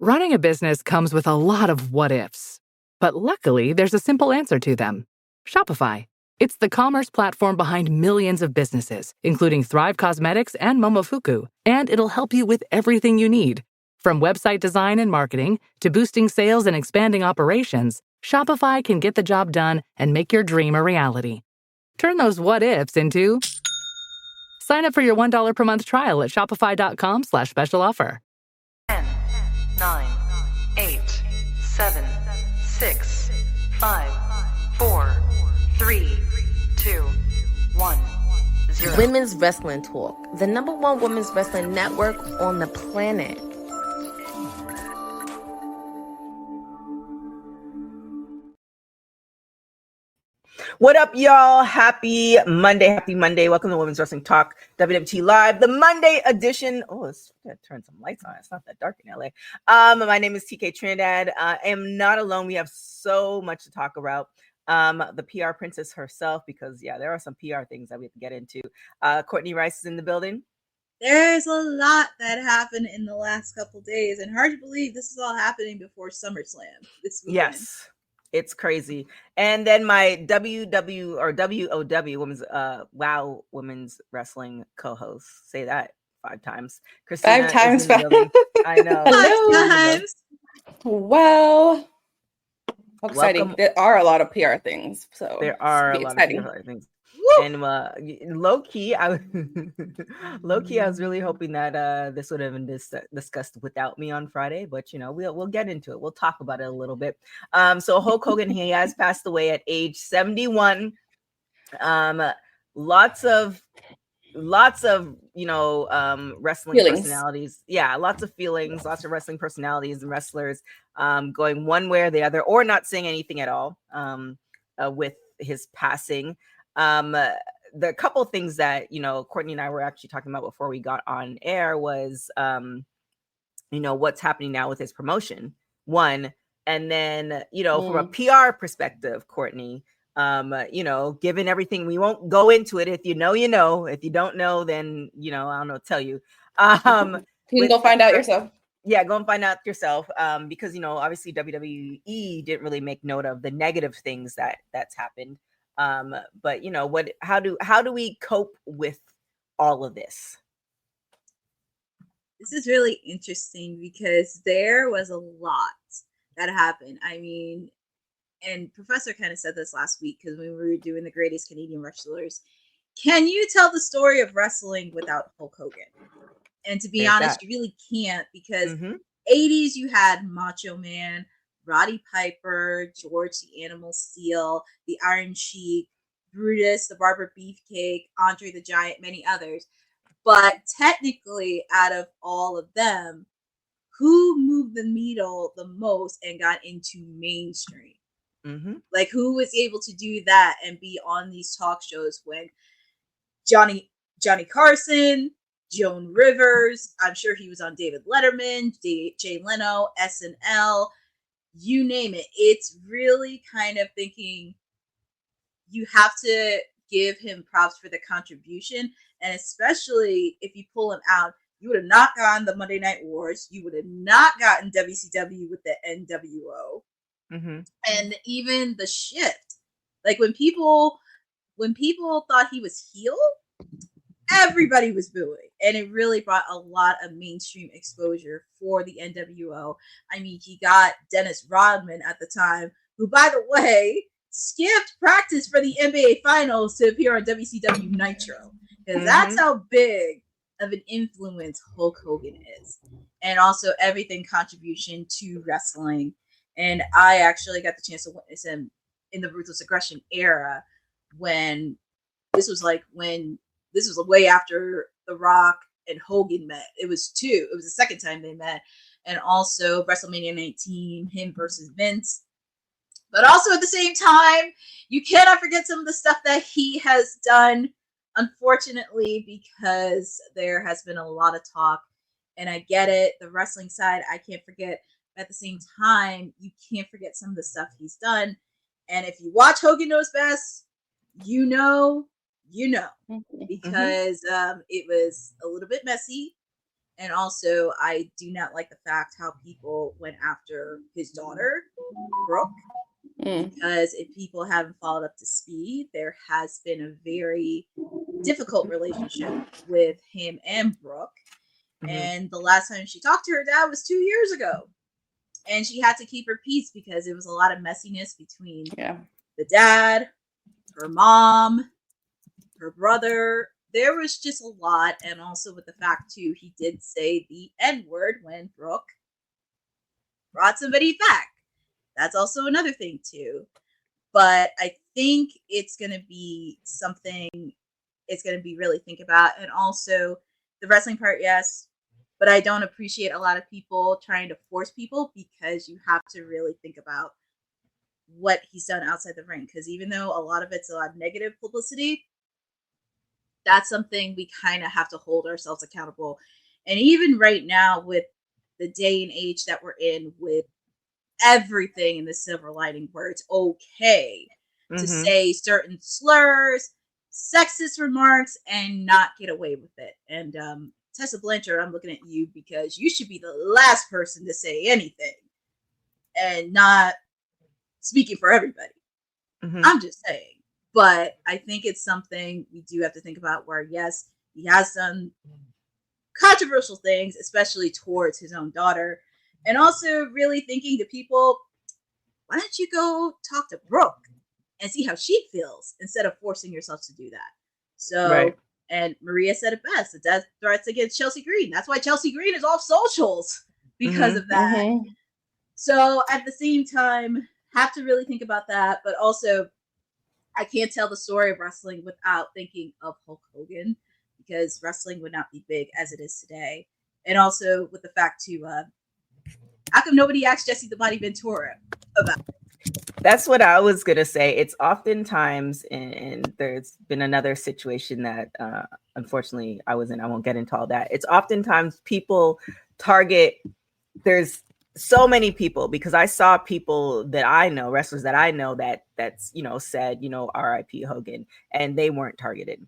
Running a business comes with a lot of what ifs, but luckily there's a simple answer to them. Shopify. It's the commerce platform behind millions of businesses, including Thrive Cosmetics and Momofuku, and it'll help you with everything you need. From website design and marketing to boosting sales and expanding operations, Shopify can get the job done and make your dream a reality. Turn those what ifs into... Sign up for your $1 per month trial at shopify.com/special offer. 10, 9, 8, 7, 6, 5, 4, 3, 2, 1, 0. Women's Wrestling Talk, the #1 women's wrestling network on the planet. What up, y'all? Happy Monday. Welcome to Women's Wrestling Talk, WWT Live, the Monday edition. Oh, let's turn some lights on. It's not that dark in LA. My name is TK Trinidad. I am not alone. We have so much to talk about. The PR princess herself, because there are some PR things that we have to get into. Courtney Rice is in the building. There's a lot that happened in the last couple days, and hard to believe this is all happening before Summerslam this weekend. Yes. It's crazy. And then my WOW women's WOW women's wrestling co-host. Say that 5 times. Christina 5 times. I know. 5 times. Well, how exciting. Welcome. There are a lot of PR things. So there are a lot exciting. of PR things. Woo! And low key, I was really hoping that this would have been discussed without me on Friday, but we'll get into it. We'll talk about it a little bit. So Hulk Hogan, he has passed away at age 71. Lots of wrestling Feelings. personalities. Yeah, lots of feelings, lots of wrestling personalities and wrestlers going one way or the other, or not saying anything at all with his passing. The couple of things that Courtney and I were actually talking about before we got on air was what's happening now with his promotion, one, and then from a PR perspective, Courtney, given everything, we won't go into it. If you know, if you don't know, then I don't know, tell you. You can go find out yourself. Yeah, go and find out yourself. Because obviously WWE didn't really make note of the negative things that's happened. But how do we cope with all of this? This is really interesting because there was a lot that happened. I mean, and Professor kind of said this last week because when we were doing the greatest Canadian wrestlers, can you tell the story of wrestling without Hulk Hogan? And to be honest, you really can't, because 80s you had Macho Man, Roddy Piper, George the Animal Steel, the Iron Sheik, Brutus, the Barber Beefcake, Andre the Giant, many others. But technically, out of all of them, who moved the needle the most and got into mainstream? Like, who was able to do that and be on these talk shows when Johnny Carson, Joan Rivers, I'm sure he was on David Letterman, Jay Leno, SNL, you name it. It's really kind of thinking you have to give him props for the contribution. And especially if you pull him out, you would have not gotten the Monday Night Wars. You would have not gotten WCW with the NWO. And even the shift. Like when people thought he was heel, everybody was booing, and it really brought a lot of mainstream exposure for the NWO. I mean, he got Dennis Rodman at the time, who, by the way, skipped practice for the NBA Finals to appear on WCW Nitro, because that's how big of an influence Hulk Hogan is, and also everything contribution to wrestling. And I actually got the chance to witness him in the Ruthless Aggression era, when this was way after The Rock and Hogan met. It was the second time they met. And also WrestleMania 19, him versus Vince. But also at the same time, you cannot forget some of the stuff that he has done, unfortunately, because there has been a lot of talk. And I get it, the wrestling side, I can't forget. But at the same time, you can't forget some of the stuff he's done. And if you watch Hogan Knows Best, you know, because it was a little bit messy. And also, I do not like the fact how people went after his daughter, Brooke, because if people haven't followed up to speed, there has been a very difficult relationship with him and Brooke. And the last time she talked to her dad was 2 years ago. And she had to keep her peace because it was a lot of messiness between the dad, her mom, her brother. There was just a lot. And also with the fact, too, he did say the N-word when Brooke brought somebody back. That's also another thing, too. But I think it's going to be something it's going to be really think about. And also the wrestling part, yes. But I don't appreciate a lot of people trying to force people, because you have to really think about what he's done outside the ring. Because even though a lot of it's a lot of negative publicity, that's something we kind of have to hold ourselves accountable. And even right now, with the day and age that we're in, with everything in the silver lining, where it's okay to say certain slurs, sexist remarks, and not get away with it. And Tessa Blanchard, I'm looking at you, because you should be the last person to say anything, and not speaking for everybody. I'm just saying. But I think it's something we do have to think about, where, yes, he has done controversial things, especially towards his own daughter. And also really thinking to people, why don't you go talk to Brooke and see how she feels, instead of forcing yourself to do that? So, and Maria said it best, the death threats against Chelsea Green. That's why Chelsea Green is off socials, because of that. So at the same time, have to really think about that. But also, I can't tell the story of wrestling without thinking of Hulk Hogan, because wrestling would not be big as it is today. And also with the fact too, how come nobody asked Jesse the Body Ventura about it? That's what I was going to say. It's oftentimes, and there's been another situation that unfortunately I was in. I won't get into all that. It's oftentimes people target, there's so many people, because I saw people that I know, wrestlers that I know, that's, said, R.I.P. Hogan, and they weren't targeted.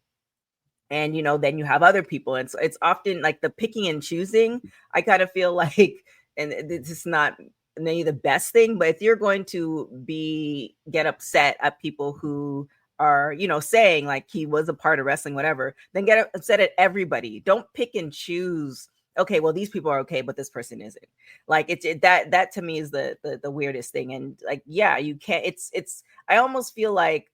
And, then you have other people. And so it's often like the picking and choosing. I kind of feel like, and this is not maybe the best thing, but if you're going to get upset at people who are, saying like he was a part of wrestling, whatever, then get upset at everybody. Don't pick and choose. Okay, well, these people are okay, but this person isn't. Like that to me is the weirdest thing. And like, yeah, you can't, it's, I almost feel like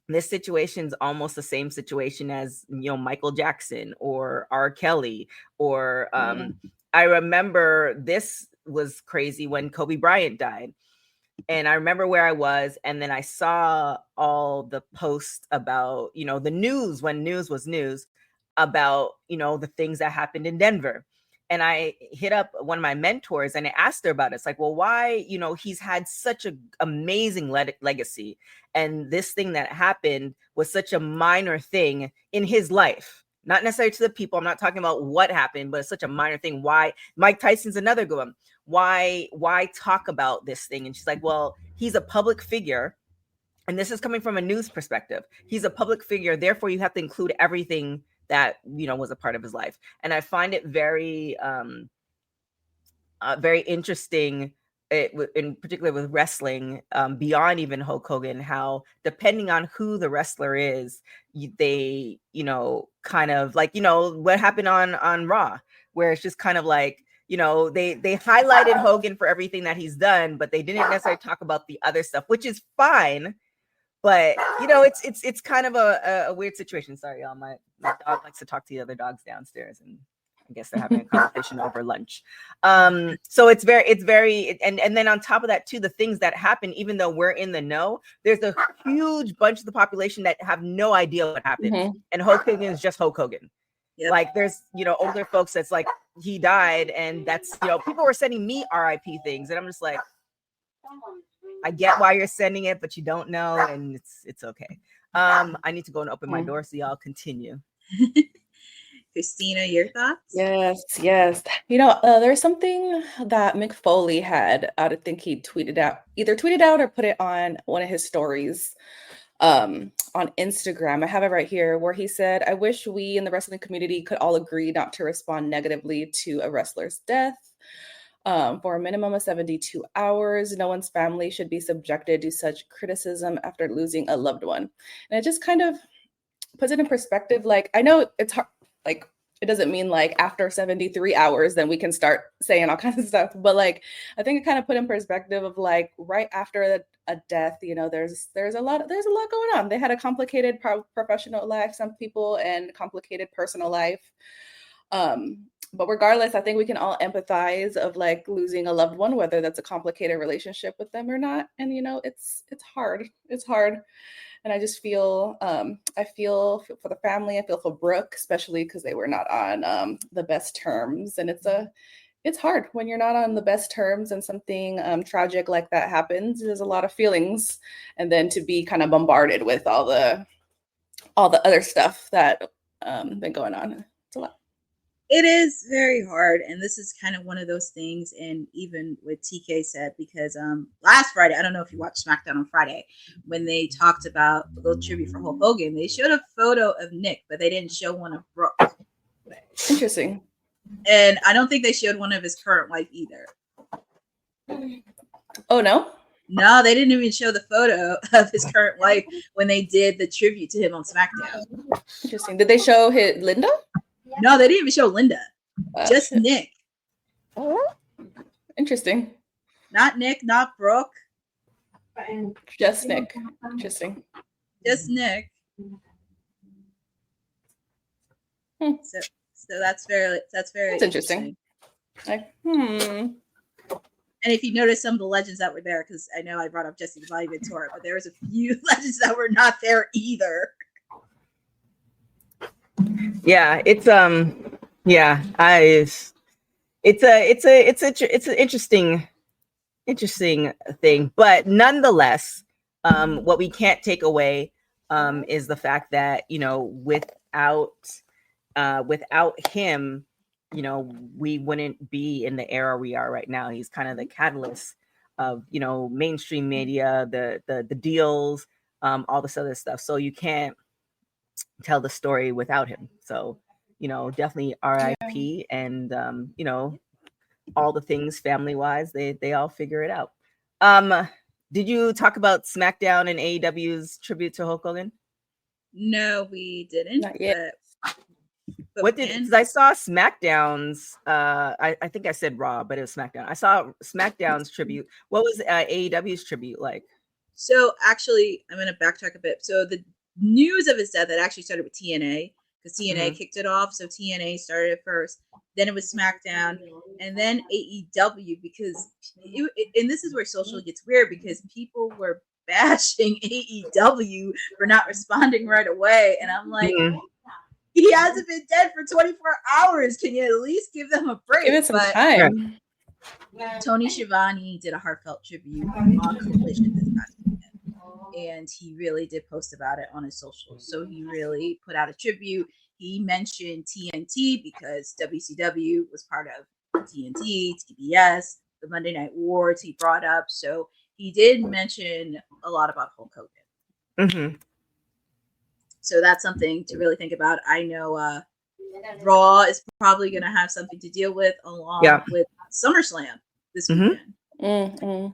this situation is almost the same situation as, Michael Jackson or R. Kelly, or I remember this was crazy when Kobe Bryant died. And I remember where I was, and then I saw all the posts about, the news, when news was news, about, the things that happened in Denver. And I hit up one of my mentors and I asked her about it. It's like, well, why, he's had such an amazing legacy. And this thing that happened was such a minor thing in his life. Not necessarily to the people. I'm not talking about what happened, but it's such a minor thing. Why? Mike Tyson's another good one. Why talk about this thing? And she's like, well, he's a public figure. And this is coming from a news perspective. He's a public figure. Therefore, you have to include everything that, was a part of his life. And I find it very, very interesting, in particular with wrestling, beyond even Hulk Hogan, how depending on who the wrestler is, they, kind of like, what happened on Raw, where it's just kind of like, they highlighted Hogan for everything that he's done, but they didn't necessarily talk about the other stuff, which is fine. But it's kind of a weird situation. Sorry, y'all. My dog likes to talk to the other dogs downstairs, and I guess they're having a conversation over lunch. So it's very, and then on top of that too, the things that happen, even though we're in the know, there's a huge bunch of the population that have no idea what happened. And Hulk Hogan is just Hulk Hogan. Yep. Like there's, older folks that's like, he died, and that's, people were sending me RIP things, and I'm just like, I get why you're sending it, but you don't know, and it's okay. I need to go and open my door, so y'all continue. Christina, your thoughts? Yes. There's something that Mick Foley had. I think he either tweeted out or put it on one of his stories. on Instagram. I have it right here where he said, "I wish we in the wrestling community could all agree not to respond negatively to a wrestler's death. For a minimum of 72 hours, no one's family should be subjected to such criticism after losing a loved one." And it just kind of puts it in perspective. Like, I know it's hard, like, it doesn't mean like after 73 hours, then we can start saying all kinds of stuff. But like, I think it kind of put in perspective of like right after a death, you know, there's a lot going on. They had a complicated professional life, some people, and complicated personal life. But regardless, I think we can all empathize of like losing a loved one, whether that's a complicated relationship with them or not. And, you know, it's hard. It's hard. And I just feel, I feel for the family. I feel for Brooke, especially because they were not on the best terms. And it's hard when you're not on the best terms and something tragic like that happens. There's a lot of feelings. And then to be kind of bombarded with all the other stuff that been going on. It's a lot. It is very hard, and this is kind of one of those things, and even what TK said, because last Friday, I don't know if you watched SmackDown on Friday, when they talked about a little tribute for Hulk Hogan, they showed a photo of Nick, but they didn't show one of Brooke. Interesting. And I don't think they showed one of his current wife either. Oh, no? No, they didn't even show the photo of his current wife when they did the tribute to him on SmackDown. Interesting. Did they show Linda? No, they didn't even show Linda. Just Nick. Interesting. Not Nick, not Brooke. Just Nick. Interesting. Just Nick. So that's very interesting. Like, And if you notice some of the legends that were there, because I know I brought up Jesse the Body Ventura, but there was a few legends that were not there either. Yeah, it's an interesting thing, but nonetheless, what we can't take away is the fact that, you know, without him, you know, we wouldn't be in the era we are right now. He's kind of the catalyst of, you know, mainstream media, the deals, all this other stuff. So you can't tell the story without him. So, you know, definitely RIP, and you know, all the things family wise, they all figure it out. Did you talk about SmackDown and AEW's tribute to Hulk Hogan? No, we didn't. Not yet. But What did, because I saw SmackDown's I think I said Raw, but it was SmackDown. I saw SmackDown's tribute. What was AEW's tribute like? So actually, I'm going to backtrack a bit. So the news of his death, that actually started with TNA, because TNA kicked it off. So TNA started it first, then it was SmackDown, and then AEW, because and this is where social gets weird, because people were bashing AEW for not responding right away, and I'm like, he hasn't been dead for 24 hours. Can you at least give them a break? Give it some time. Tony Schiavone did a heartfelt tribute on Collision this past weekend, and he really did post about it on his socials. So he really put out a tribute. He mentioned TNT because WCW was part of TNT, TBS, the Monday Night Wars he brought up. So he did mention a lot about Hulk Hogan. So that's something to really think about. I know Raw is probably going to have something to deal with along with SummerSlam this weekend. And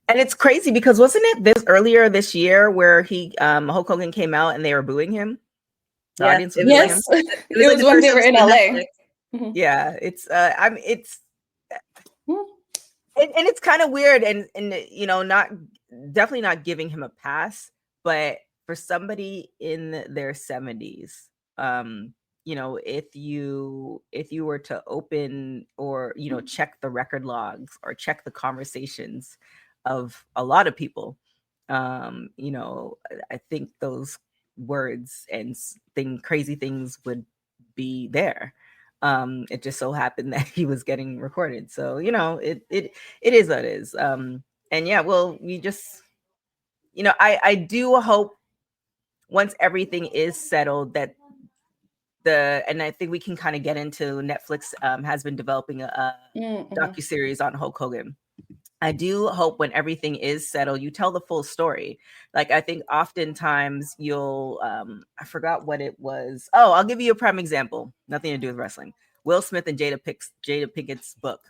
it's crazy because wasn't it earlier this year where Hulk Hogan came out and they were booing him? The audience was booing him. It was when they were in LA. Yeah, it's and it's kind of weird, and you know, definitely not giving him a pass, but for somebody in their 70s, you know, if you were to open or, you know, check the record logs or check the conversations of a lot of people, you know, I think those words and crazy things would be there. It just so happened that he was getting recorded. So, you know, it is what it is. And yeah, well, we just, you know, I do hope once everything is settled that and I think we can kind of get into Netflix has been developing a docuseries on Hulk Hogan. I do hope when everything is settled, you tell the full story. Like, I think oftentimes you'll, I forgot what it was. Oh, I'll give you a prime example. Nothing to do with wrestling. Will Smith and Jada Pinkett's book.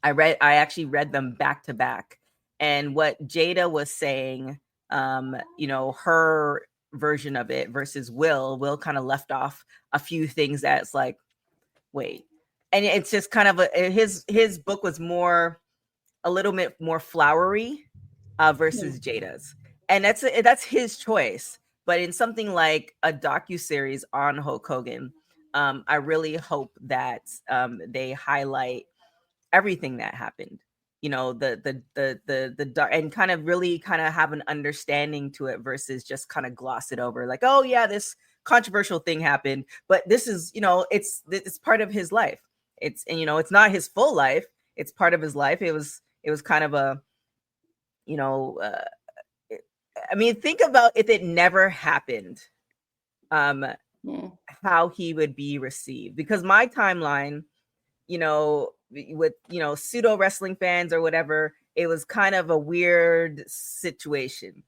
I actually read them back to back. And what Jada was saying, her version of it versus Will kind of left off a few things that's like, wait. And it's just kind of his book was a little bit more flowery versus Jada's, and that's his choice. But in something like a docuseries on Hulk Hogan, I really hope that they highlight everything that happened. The dark, and kind of really kind of have an understanding to it versus just kind of gloss it over like, oh yeah, this controversial thing happened, but this is, it's part of his life. It's not his full life. It's part of his life. It was kind of a, I mean, think about if it never happened, how he would be received. Because my timeline, with, pseudo wrestling fans or whatever, it was kind of a weird situation.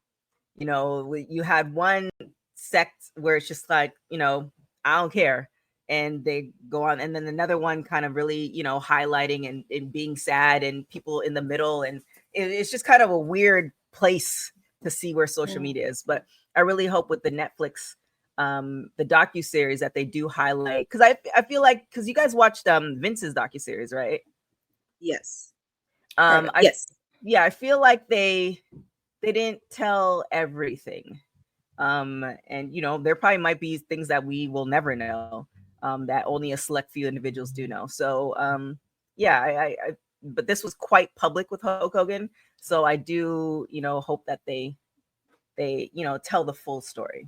You had one sect where it's just like, I don't care. And they go on, and then another one kind of really, highlighting and being sad, and people in the middle. And it's just kind of a weird place to see where social media is. But I really hope with the Netflix, the docuseries, that they do highlight, because I feel like, because you guys watched Vince's docuseries, right? Yes. Yes. Yeah, I feel like they didn't tell everything. And there probably might be things that we will never know, that only a select few individuals do know. So I but this was quite public with Hulk Hogan, so I do hope that they tell the full story.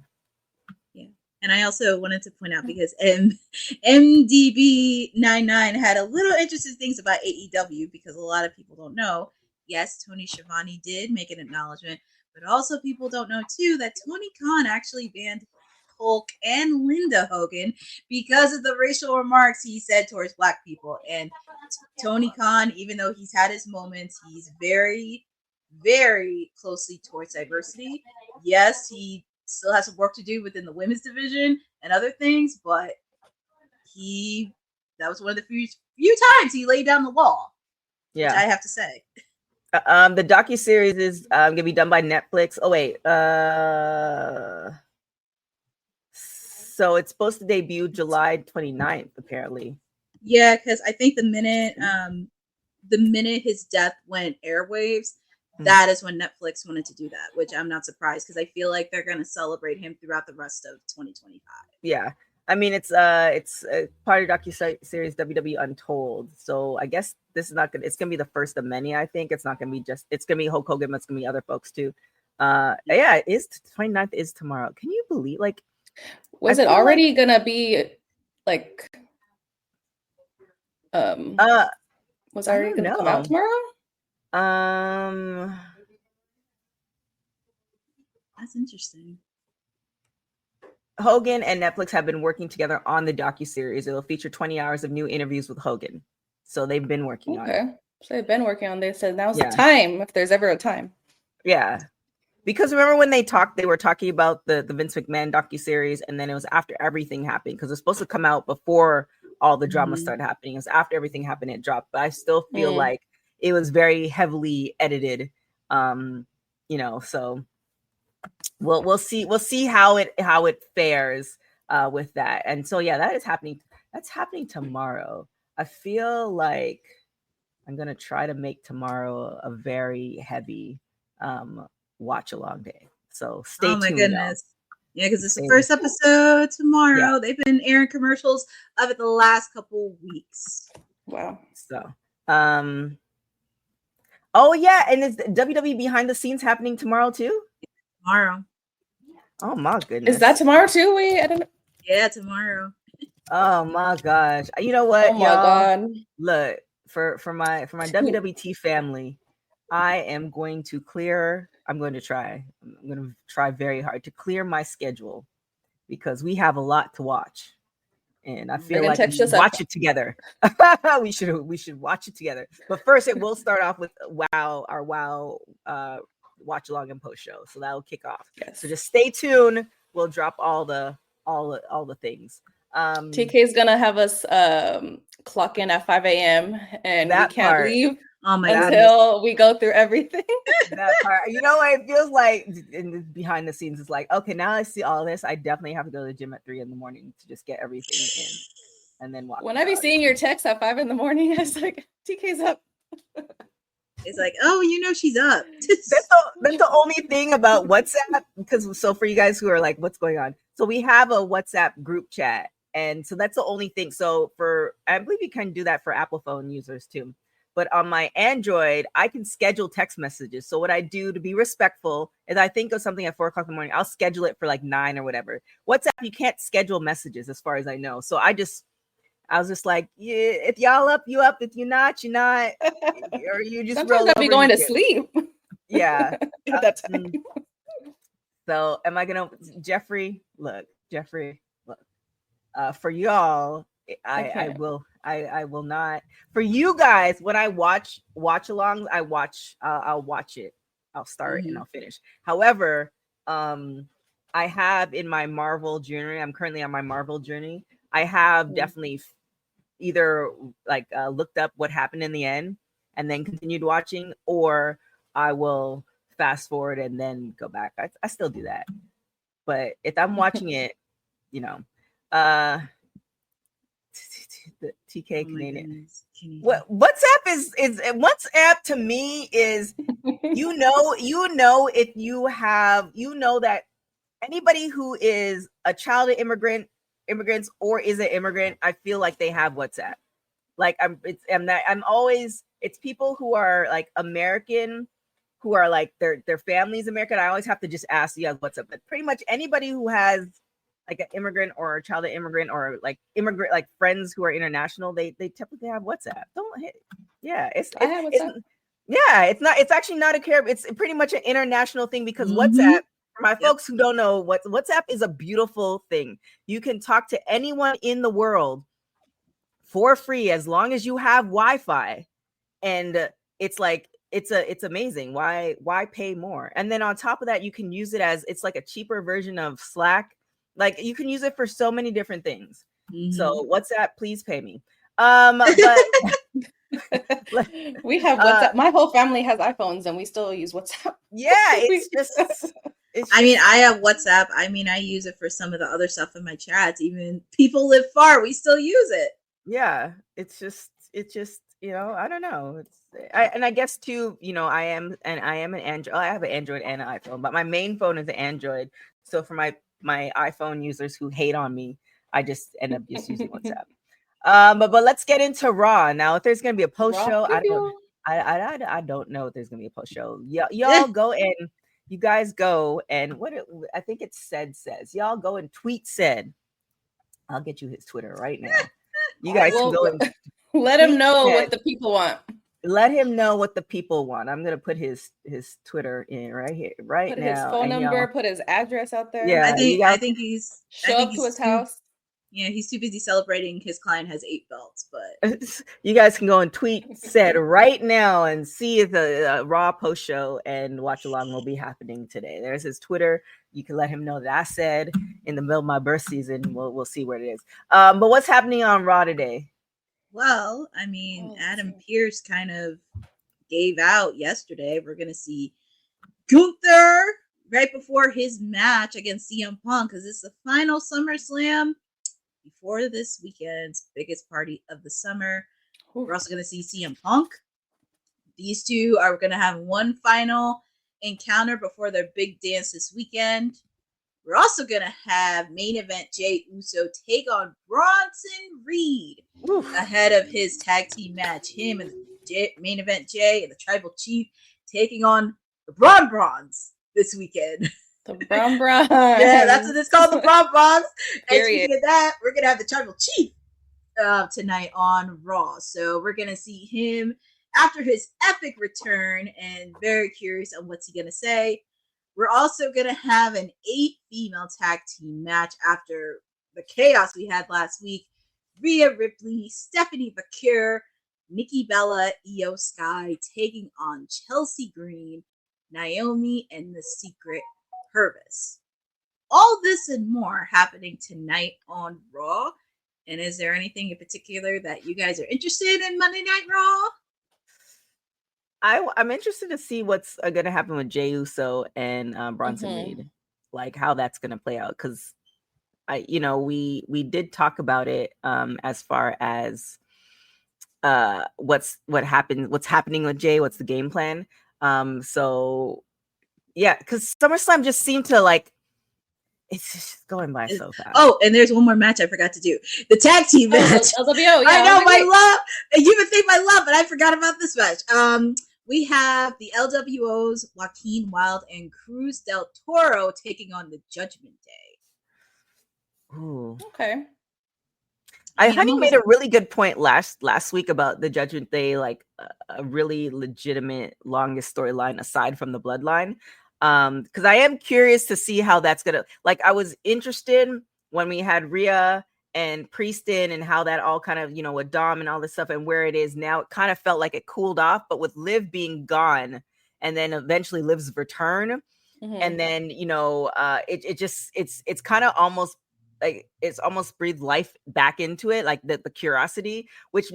Yeah. And I also wanted to point out, because MDB99 had a little interesting things about AEW, because a lot of people don't know. Yes, Tony Schiavone did make an acknowledgement, but also people don't know too that Tony Khan actually banned Hulk and Linda Hogan because of the racial remarks he said towards Black people. And Tony Khan, even though he's had his moments, he's very, very closely towards diversity. Yes, he still has some work to do within the women's division and other things, but that was one of the few times he laid down the law. Yeah, which I have to say. The docuseries is gonna be done by Netflix. Oh wait, so it's supposed to debut July 29th, apparently. Yeah, because I think the minute his death went airwaves, that is when Netflix wanted to do that, which I'm not surprised, because I feel like they're going to celebrate him throughout the rest of 2025. Yeah. I mean, it's part of docuseries WWE Untold. So I guess this is not it's gonna be the first of many. I think it's not gonna be it's gonna be Hulk Hogan, but it's gonna be other folks too. Yeah, it is 29th is tomorrow. Can you believe, like, was it already gonna be like was already gonna come out tomorrow? That's interesting. Hogan and Netflix have been working together on the docuseries. It will feature 20 hours of new interviews with Hogan. So they've been working on it. So they've been working on this. So now's the time, if there's ever a time. Yeah. Because remember when they were talking about the Vince McMahon docuseries, and then it was after everything happened, because it was supposed to come out before all the drama started happening. It was after everything happened, it dropped. But I still feel like it was very heavily edited. So we'll see how it fares with that. And so that is happening. That's happening tomorrow. I feel like I'm gonna try to make tomorrow a very heavy watch along day. So stay tuned. Oh my goodness. Yeah, because it's the first episode tomorrow. They've been airing commercials of it the last couple weeks. Wow. So oh yeah, and is WWE behind the scenes happening tomorrow too? Tomorrow. Oh my goodness. Is that tomorrow too? I don't know. Yeah, tomorrow. Oh my gosh. You know what? Oh my God. Look, for my WWT family, I am going to try very hard to clear my schedule, because we have a lot to watch. and I They're feel gonna like we text should us up. watch it together. we should watch it together. But first, it will start off with our WoW watch along and post show. So that will kick off. Yes. So just stay tuned. We'll drop all the things. TK is gonna have us clock in at 5 a.m. and we That can't part. leave Oh my god. until we go through everything. That part. You know what it feels like behind the scenes. It's like, okay, now I see all this. I definitely have to go to the gym at 3 a.m. to just get everything in, and then walk. When I be seeing your texts at 5 a.m, I was like, TK's up. It's like, oh, you know, she's up. That's the only thing about WhatsApp, because so for you guys who are like, what's going on? So we have a WhatsApp group chat, and so that's the only thing. So I believe you can do that for Apple phone users too. But on my Android, I can schedule text messages. So what I do to be respectful is I think of something at 4 o'clock in the morning, I'll schedule it for like 9 or whatever. WhatsApp, you can't schedule messages as far as I know. So I was just like, yeah, if y'all up, you up. If you're not, you're not. Or you just sometimes I'll be going to sleep. Yeah. At that time. So am I gonna Jeffrey, look, for y'all, I will not. For you guys, when I watch alongs, I'll watch it. I'll start and I'll finish. However, I have in my Marvel journey, I'm currently on my Marvel journey. I have definitely either like looked up what happened in the end and then continued watching, or I will fast forward and then go back. I still do that. But if I'm watching it, you know, the TK Canadian. What WhatsApp is WhatsApp to me is you know if you have that anybody who is a child of immigrants or is an immigrant, I feel like they have WhatsApp. Like it's people who are like American, who are like their family's American. I always have to just ask, yeah, WhatsApp. But pretty much anybody who has like an immigrant or a child of immigrant or like immigrant, like friends who are international, they typically have WhatsApp. It's actually not a care. It's pretty much an international thing because WhatsApp, for my folks who don't know, WhatsApp is a beautiful thing. You can talk to anyone in the world for free as long as you have Wi-Fi, and it's like it's amazing. Why pay more? And then on top of that, you can use it as it's like a cheaper version of Slack. Like you can use it for so many different things. So WhatsApp, please pay me. But we have WhatsApp. My whole family has iPhones and we still use WhatsApp. Yeah, it's just I mean, I have WhatsApp. I mean, I use it for some of the other stuff in my chats. Even people live far, we still use it. Yeah, it's just you know, I don't know. I guess too, you know, I am an Android. I have an Android and an iPhone, but my main phone is an Android. So for my iPhone users who hate on me, I just end up just using WhatsApp. But let's get into Raw now. If there's gonna be a post show, I don't know if there's gonna be a post show. Y'all go and you guys go and I think it's says y'all go and tweet said. I'll get you his Twitter right now. You guys can go and let him know what the people want. Let him know what the people want. I'm gonna put his Twitter in right here, right put now. His phone number, put his address out there. Yeah, I think he's show up to his house. Yeah, he's too busy celebrating his client has 8 belts, but you guys can go and tweet said right now and see if the Raw post show and watch along will be happening today. There's his Twitter. You can let him know that I said in the middle of my birth season. We'll see where it is. But what's happening on Raw today? Well, I mean, Adam Pearce kind of gave out yesterday. We're gonna see Gunther right before his match against CM Punk because it's the final SummerSlam before this weekend's biggest party of the summer. We're also going to see CM Punk. These two are going to have one final encounter before their big dance this weekend. We're also going to have main event Jey Uso take on Bronson Reed ahead of his tag team match. Him and main event Jey and the Tribal Chief taking on the Brawns this weekend. The Brawns. Yeah, that's what it's called, the Brawns. And speaking of that, we're going to have the Tribal Chief tonight on Raw. So we're going to see him after his epic return and very curious on what's he going to say. We're also going to have an 8 female tag team match after the chaos we had last week Rhea Ripley, Stephanie Bakir, Nikki Bella, Io Sky taking on Chelsea Green, Naomi, and The Secret Purvis. All this and more happening tonight on Raw. And is there anything in particular that you guys are interested in Monday Night Raw? I'm interested to see what's going to happen with Jey Uso and Bronson Reed, like how that's going to play out. Because we did talk about it as far as what's happening with Jey, what's the game plan. So yeah, because SummerSlam just seemed to like. It's just going by so fast. Oh, and there's one more match I forgot to do. The tag team match. LWO, yeah, I know, my love. You would think my love, but I forgot about this match. We have the LWOs, Joaquin Wilde and Cruz del Toro taking on the Judgment Day. Ooh. Okay. Honey made a really good point last week about the Judgment Day, like a really legitimate longest storyline aside from the Bloodline. Because I am curious to see how that's gonna, like, I was interested when we had Rhea and Priest in and how that all kind of, with Dom and all this stuff and where it is now. It kind of felt like it cooled off, but with Liv being gone and then eventually Liv's return, and then it's kind of almost like it's almost breathed life back into it, like the curiosity, which,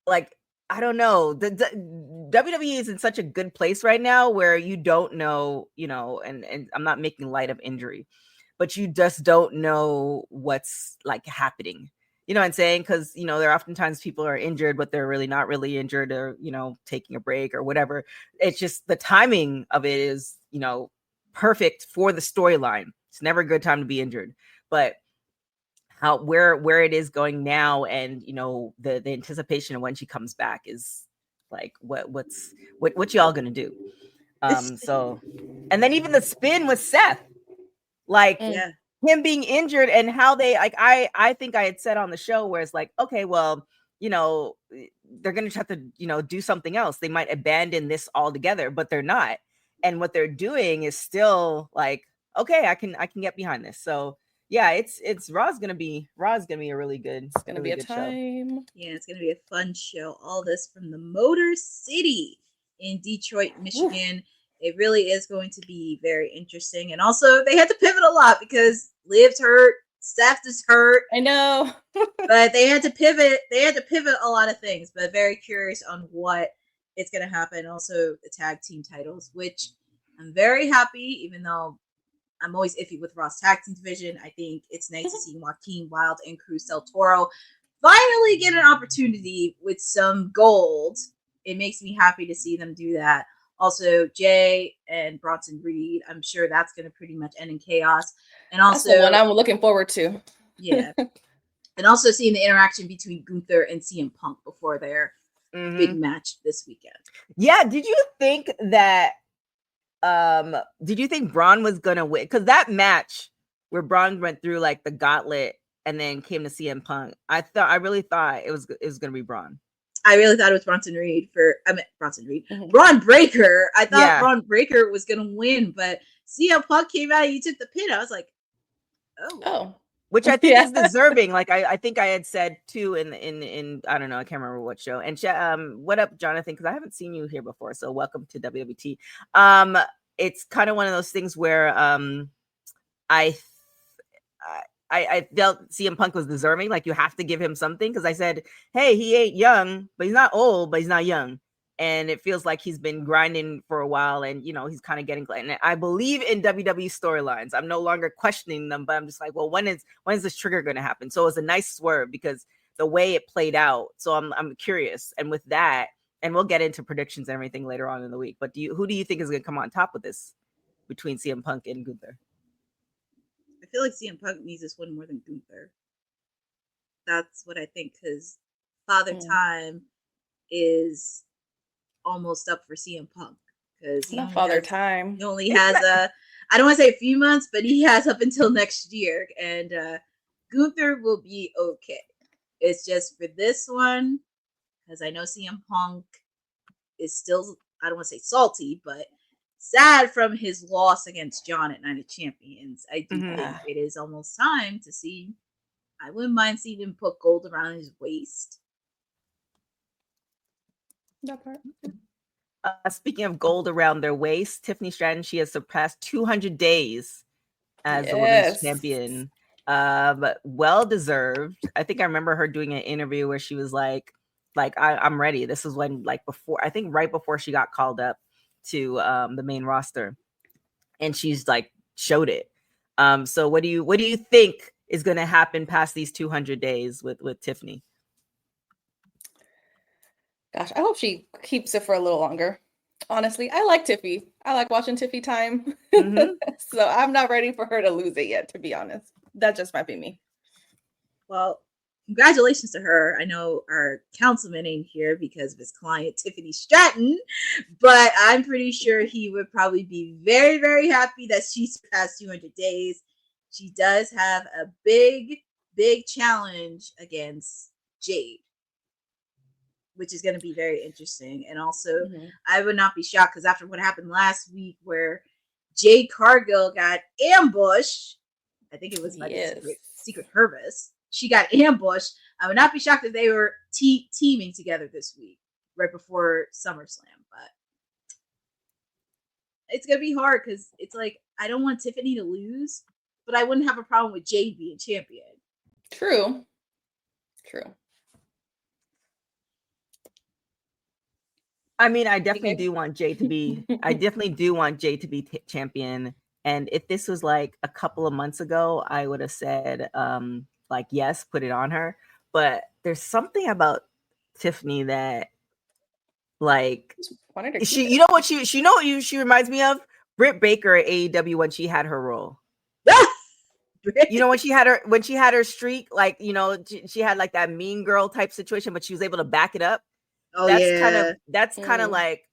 like, I don't know. The WWE is in such a good place right now where you don't know, and I'm not making light of injury, but you just don't know what's like happening. You know what I'm saying? Because, there are oftentimes people are injured, but they're really not really injured or, taking a break or whatever. It's just the timing of it is, perfect for the storyline. It's never a good time to be injured, but where it is going now, and the anticipation of when she comes back is like what y'all gonna do. So, and then even the spin with Seth, like him being injured and how they, like, I think I had said on the show where it's like, okay, well, they're gonna have to do something else. They might abandon this altogether, but they're not, and what they're doing is still like, okay, I can get behind this. So yeah, it's Raw's gonna be a really good. It's gonna be a time. Show. Yeah, it's gonna be a fun show. All this from the Motor City in Detroit, Michigan. Ooh. It really is going to be very interesting. And also, they had to pivot a lot because Liv's hurt, Steph is hurt. I know, but they had to pivot. They had to pivot a lot of things. But very curious on what it's gonna happen. Also, the tag team titles, which I'm very happy, even though I'm always iffy with Raw's tag team division. I think it's nice to see Joaquin Wilde and Cruz del Toro finally get an opportunity with some gold. It makes me happy to see them do that. Also, Jey and Bronson Reed, I'm sure that's going to pretty much end in chaos. And also, that's the one I'm looking forward to. Yeah. And also seeing the interaction between Gunther and CM Punk before their big match this weekend. Yeah. Did you think that Braun was gonna win? Because that match where Braun went through like the gauntlet and then came to CM Punk, I really thought it was gonna be Braun. I really thought it was Bronson Reed. Braun Breaker. I thought Braun Breaker was gonna win, but CM Punk came out and he took the pin. I was like, oh. Which I think is deserving. Like I think I had said too in I don't know, I can't remember what show. And what up, Jonathan? Because I haven't seen you here before, so welcome to WWT. It's kind of one of those things where I felt CM Punk was deserving. Like, you have to give him something, because I said, hey, he ain't young, but he's not old, but he's not young. And it feels like he's been grinding for a while, and he's kind of getting. And I believe in WWE storylines. I'm no longer questioning them, but I'm just like, well, when is this trigger going to happen? So it was a nice swerve because the way it played out. So I'm curious, and with that, and we'll get into predictions and everything later on in the week. But who do you think is going to come on top with this between CM Punk and Gunther? I feel like CM Punk needs this one more than Gunther. That's what I think, because Father Time is almost up for CM Punk, because Time. He only has I don't want to say a few months, but he has up until next year, and Gunther will be okay. It's just for this one, because I know CM Punk is still, I don't want to say salty, but sad from his loss against John at Night of Champions. I do think it is almost time to see I wouldn't mind seeing him put gold around his waist. That part. Speaking of gold around their waist, Tiffany Stratton, she has surpassed 200 days as the women's champion. Well deserved. I think I remember her doing an interview where she was like I'm ready. This is when, like, before, I think right before she got called up to the main roster, and she's like showed it. So what do you think is going to happen past these 200 days with Tiffany? Gosh, I hope she keeps it for a little longer. Honestly, I like Tiffy. I like watching Tiffy time. Mhm. So I'm not ready for her to lose it yet, to be honest. That just might be me. Well, congratulations to her. I know our councilman ain't here because of his client, Tiffany Stratton, but I'm pretty sure he would probably be very, very happy that she surpassed 200 days. She does have a big, big challenge against Jade, which is going to be very interesting. And also, I would not be shocked, because after what happened last week where Jade Cargill got ambushed, I think it was by the Secret Service, she got ambushed. I would not be shocked if they were teaming together this week, right before SummerSlam. But it's going to be hard, because it's like, I don't want Tiffany to lose, but I wouldn't have a problem with Jade being champion. True. I mean, I definitely do want Jade to be. I definitely do want Jade to be champion. And if this was like a couple of months ago, I would have said, like, yes, put it on her. But there's something about Tiffany that, like, she reminds me of? Britt Baker at AEW when she had her role. You know, when she had her streak, like, you know, she had like that mean girl type situation, but she was able to back it up. Oh, that's kind of like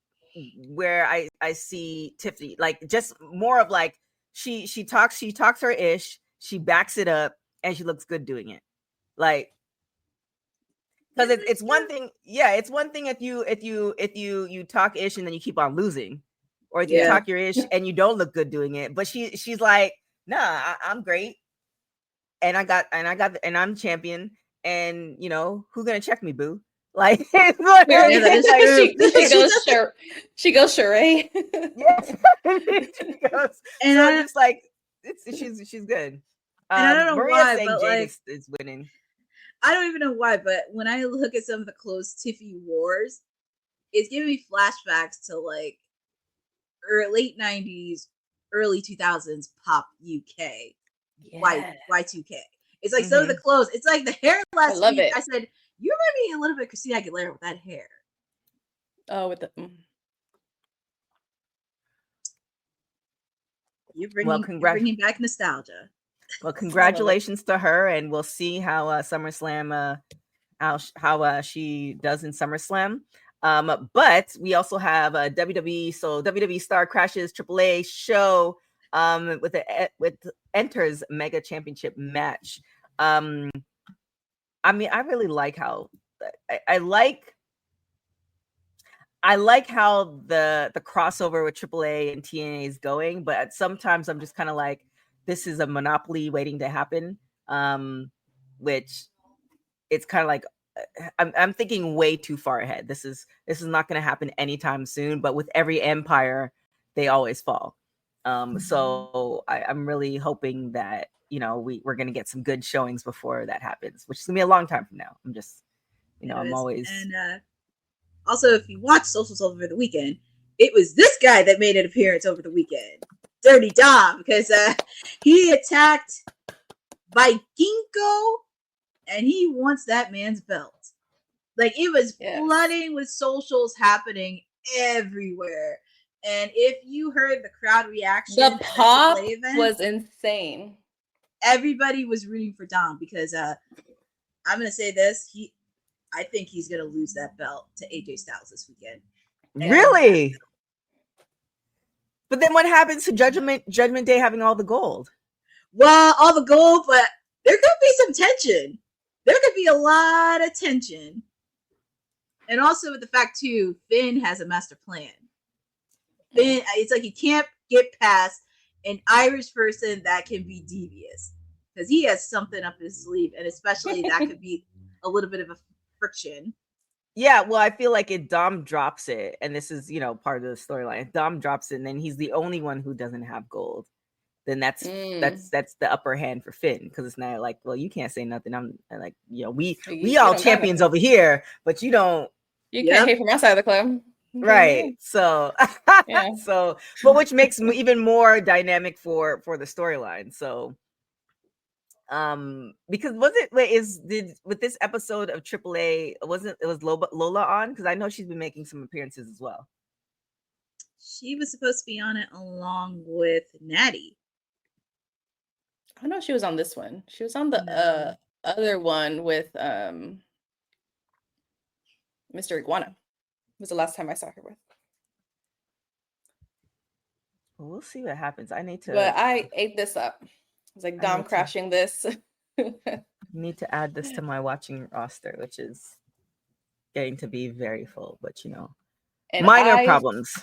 where I see Tiffany, like, just more of like she talks her ish, she backs it up, and she looks good doing it. Like, because it's one thing, it's one thing if you talk ish and then you keep on losing, or if you talk your ish and you don't look good doing it. But she's like, nah, I'm great, and I'm champion, and you know, who's gonna check me, boo? Like, she goes Sheree. Yes, she goes. And so I'm just like, she's good. And I don't know Maria why, saying but Jade like, is winning. I don't even know why, but when I look at some of the close Tiffy wars, it's giving me flashbacks to like late 90s, early 2000s pop UK, Y2K. It's like some of the clothes. It's like the hair last week. I said, you remind me a little bit of Christina Aguilera with that hair. Oh, with the You're bringing back nostalgia. Well, congratulations to her, and we'll see how SummerSlam how she does in SummerSlam. But we also have WWE. So WWE Star Crashes AAA show with Enters Mega Championship match. I mean, I really like how I like how the crossover with AAA and TNA is going, but sometimes I'm just kind of like, this is a monopoly waiting to happen. Which it's kind of like, I'm thinking way too far ahead. This is not going to happen anytime soon, but with every empire, they always fall. So I'm really hoping that, you know, we're going to get some good showings before that happens, which is going to be a long time from now. I'm just, you know, I'm always. And also, if you watch Socials over the weekend, it was this guy that made an appearance over the weekend, Dirty Dom, because he attacked Vikingo, and he wants that man's belt. Like, it was flooding with socials happening everywhere. And if you heard the crowd reaction, the pop was insane. Everybody was rooting for Dom, because I'm going to say this. I think he's going to lose that belt to AJ Styles this weekend. Really? But then what happens to Judgment Day having all the gold? Well, all the gold, but there could be some tension. There could be a lot of tension. And also with the fact, too, Finn has a master plan. Finn, it's like you can't get past an Irish person that can be devious. because he has something up his sleeve, and especially that could be a little bit of a friction. Yeah, well, I feel like if Dom drops it, and this is, part of the storyline, if Dom drops it, and then he's the only one who doesn't have gold, then that's the upper hand for Finn, because it's not like, well, you can't say nothing. I'm like, we all champions over here, but you don't. You can't hate from outside the club. Right. So, but which makes even more dynamic for the storyline. So, because with this episode of AAA, it was Lola on? Because I know she's been making some appearances as well. She was supposed to be on it along with Natty. I know she was on this one. She was on the other one with Mr. Iguana. Was the last time I saw her with. We'll see what happens. I need to. But I ate this up. I was like, Dom crashing this. Need to add this to my watching roster, which is getting to be very full. But and minor problems.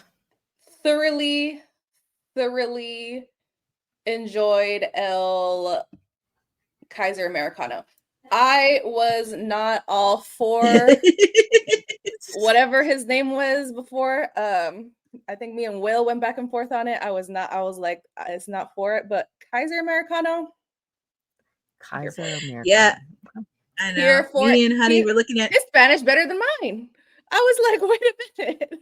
Thoroughly enjoyed El Kaiser Americano. I was not all for whatever his name was before. I think me and Will went back and forth on it. I was like, it's not for it, but Kaiser Americano. Yeah, I know. Me and Honey were looking at his Spanish better than mine. I was like, wait a minute.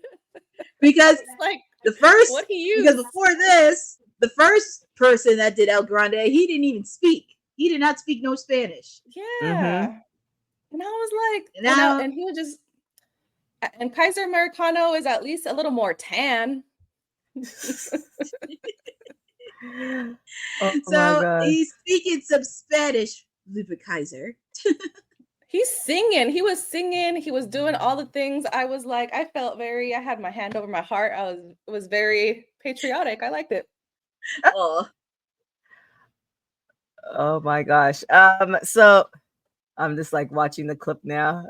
Because like the first, what he used. Because before this, the first person that did El Grande, he didn't even speak. He did not speak no Spanish. Yeah. And I was like, and he was just, and Kaiser Americano is at least a little more tan. So he's speaking some Spanish, Lupe Kaiser. He's singing. He was singing. He was doing all the things. I was like, I had my hand over my heart. It was very patriotic. I liked it. Oh my gosh. So I'm just like watching the clip now.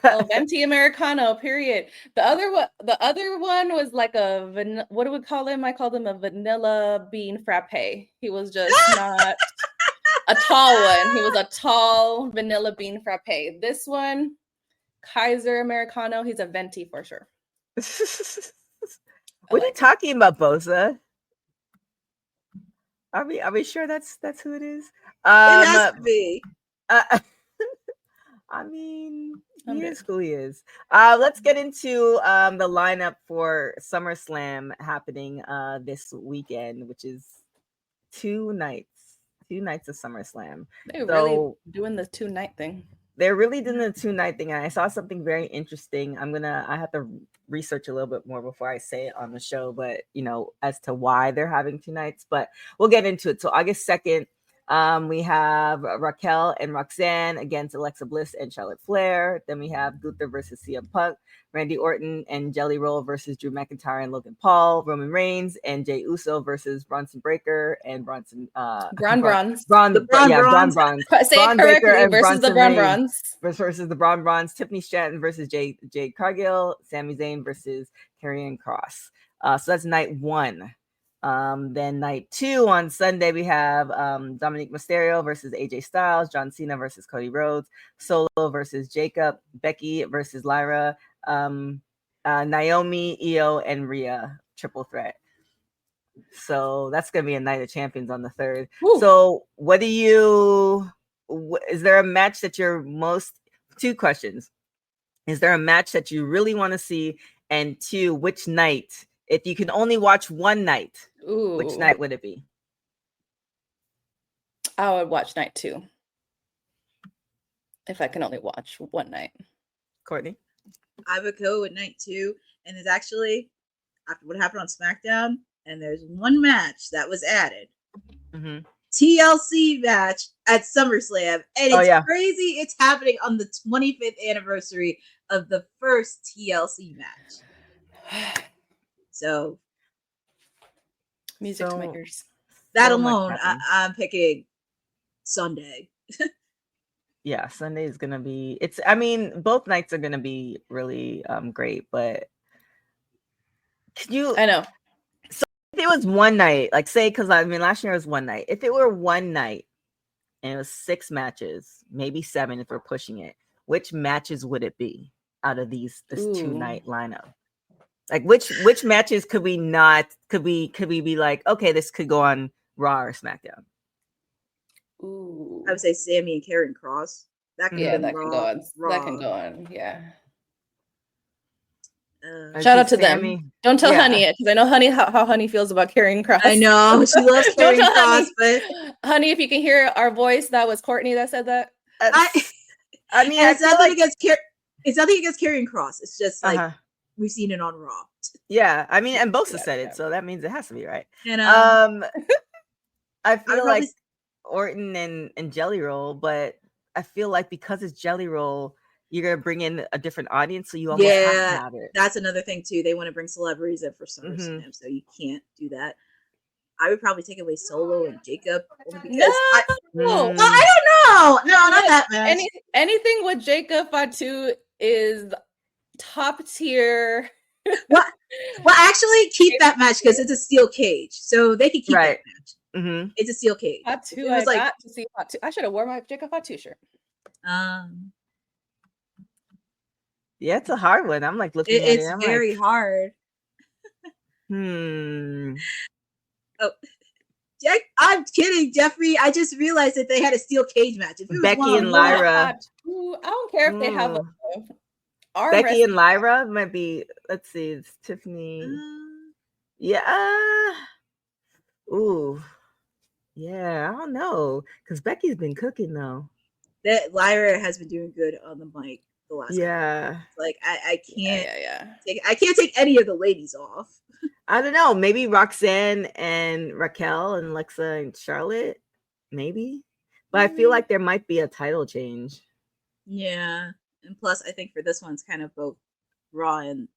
Venti Americano, period. The other one was like what do we call him? I called him a vanilla bean frappe. He was just not a tall one. He was a tall vanilla bean frappe. This one, Kaiser Americano, he's a venti for sure. What are you talking about, Bosa? Are we sure that's who it is? It has to be. I mean, he is who he is. Let's get into the lineup for SummerSlam happening this weekend, which is 2 nights of SummerSlam. They're really doing the 2-night thing. They're really doing the 2-night thing, and I saw something very interesting. I have to research a little bit more before I say it on the show, but as to why they're having 2 nights, but we'll get into it. So August 2nd, we have Raquel and Roxanne against Alexa Bliss and Charlotte Flair. Then we have Gunther versus CM Punk, Randy Orton and Jelly Roll versus Drew McIntyre and Logan Paul, Roman Reigns and Jey Uso versus Bronson Breakker and Bron Bronze. Say it correctly. Versus the Bron Bronze. Versus the Bron Bronze. Tiffany Stratton versus Jade Cargill. Sami Zayn versus Karrion Kross. So that's night 1. Then night 2 on Sunday, we have Dominic Mysterio versus AJ Styles, John Cena versus Cody Rhodes, Solo versus Jacob, Becky versus Lyra, Naomi, Io, and Rhea, triple threat. So that's going to be a night of champions on the 3rd. Ooh. So is there a match that you're 2 questions. Is there a match that you really want to see? And 2, which night? If you can only watch one night, which night would it be? I would watch night 2. If I can only watch one night. Courtney? I would go with night 2. And it's actually after what happened on SmackDown, and there's one match that was added. Mm-hmm. TLC match at SummerSlam. And it's crazy. It's happening on the 25th anniversary of the first TLC match. So, music to my ears. That alone, I'm picking Sunday. Yeah, Sunday is gonna be. Both nights are gonna be really great. But I know. So if it was one night, like say, because last year was one night. If it were one night, and it was 6 matches, maybe 7 if we're pushing it, which matches would it be out of this 2-night lineup? Like which matches could we be like, okay, this could go on Raw or SmackDown? Ooh. I would say Sammy and Karrion Kross. That can can go on. That can go on. Yeah. Shout out to Sammy. them. Don't tell Honey it, because I know Honey how Honey feels about Karrion Kross. I know she loves Karrion Kross, but Honey, if you can hear our voice, that was Courtney that said that. I mean, it's nothing against Karrion Kross. It's just like we've seen it on Raw. Yeah, I mean, and Bosa said it, so that means it has to be right. And I feel like Orton and Jelly Roll, but I feel like because it's Jelly Roll, you're gonna bring in a different audience, so you almost have to have it. That's another thing too. They want to bring celebrities in for Summerslam, so you can't do that. I would probably take away Solo and Jacob only because I don't know. No, not that match. Anything with Jacob Fatu is top tier. Well, actually, keep that match because it's a steel cage, so they can keep that match. Mm-hmm. It's a steel cage. Fatu, I got to see Fatu. I should have worn my Jacob Fatu shirt. Yeah, it's a hard one. I'm like looking at it. It's very hard. Oh, Jack, I'm kidding, Jeffrey. I just realized that they had a steel cage match. If it was Becky and Lyra. I don't care if they have Becky and Lyra might be. Let's see, it's Tiffany. Yeah. Ooh. Yeah, I don't know, because Becky's been cooking though. That Lyra has been doing good on the mic the last. Like I can't. I can't take any of the ladies off. I don't know. Maybe Roxanne and Raquel and Alexa and Charlotte. Maybe, but I feel like there might be a title change. Yeah, and plus, I think for this one, it's kind of both Raw and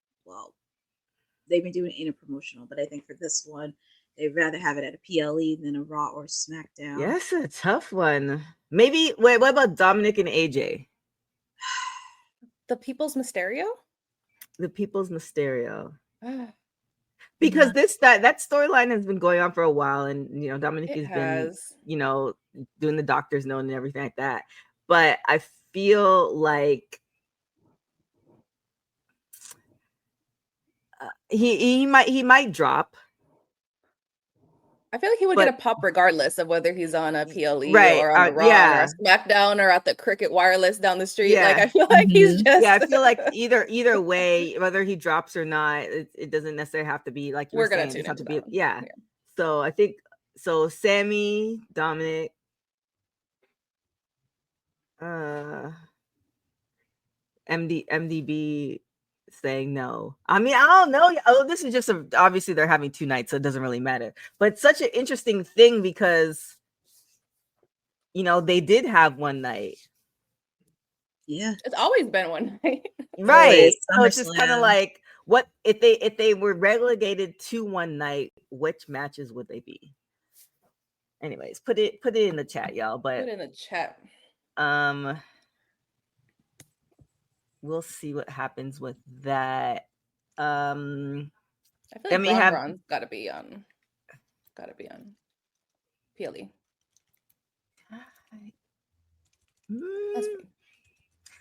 they've been doing interpromotional, but I think for this one, they'd rather have it at a PLE than a Raw or SmackDown. Yeah, that's a tough one. Maybe. Wait, what about Dominic and AJ? The People's Mysterio? The People's Mysterio. Because that storyline has been going on for a while, and Dominic has been doing the doctor's note and everything like that. But I feel like he might drop. I feel like he would get a pop regardless of whether he's on a PLE or on a Raw or a SmackDown or at the Cricket Wireless down the street. Yeah. Like I feel like he's just I feel like either way, whether he drops or not, it doesn't necessarily have to be like you're saying. It have to be So I think Sammy, Dominic, MDB saying no. I mean, I don't know. Oh, this is just obviously they're having 2 nights, so it doesn't really matter. But it's such an interesting thing because they did have 1 night. Yeah, it's always been 1 night, right? So it's just kind of like, what if they were relegated to 1 night? Which matches would they be? Anyways, put it in the chat, y'all. But put it in the chat. We'll see what happens with that. I feel like Braun's gotta be on PLE.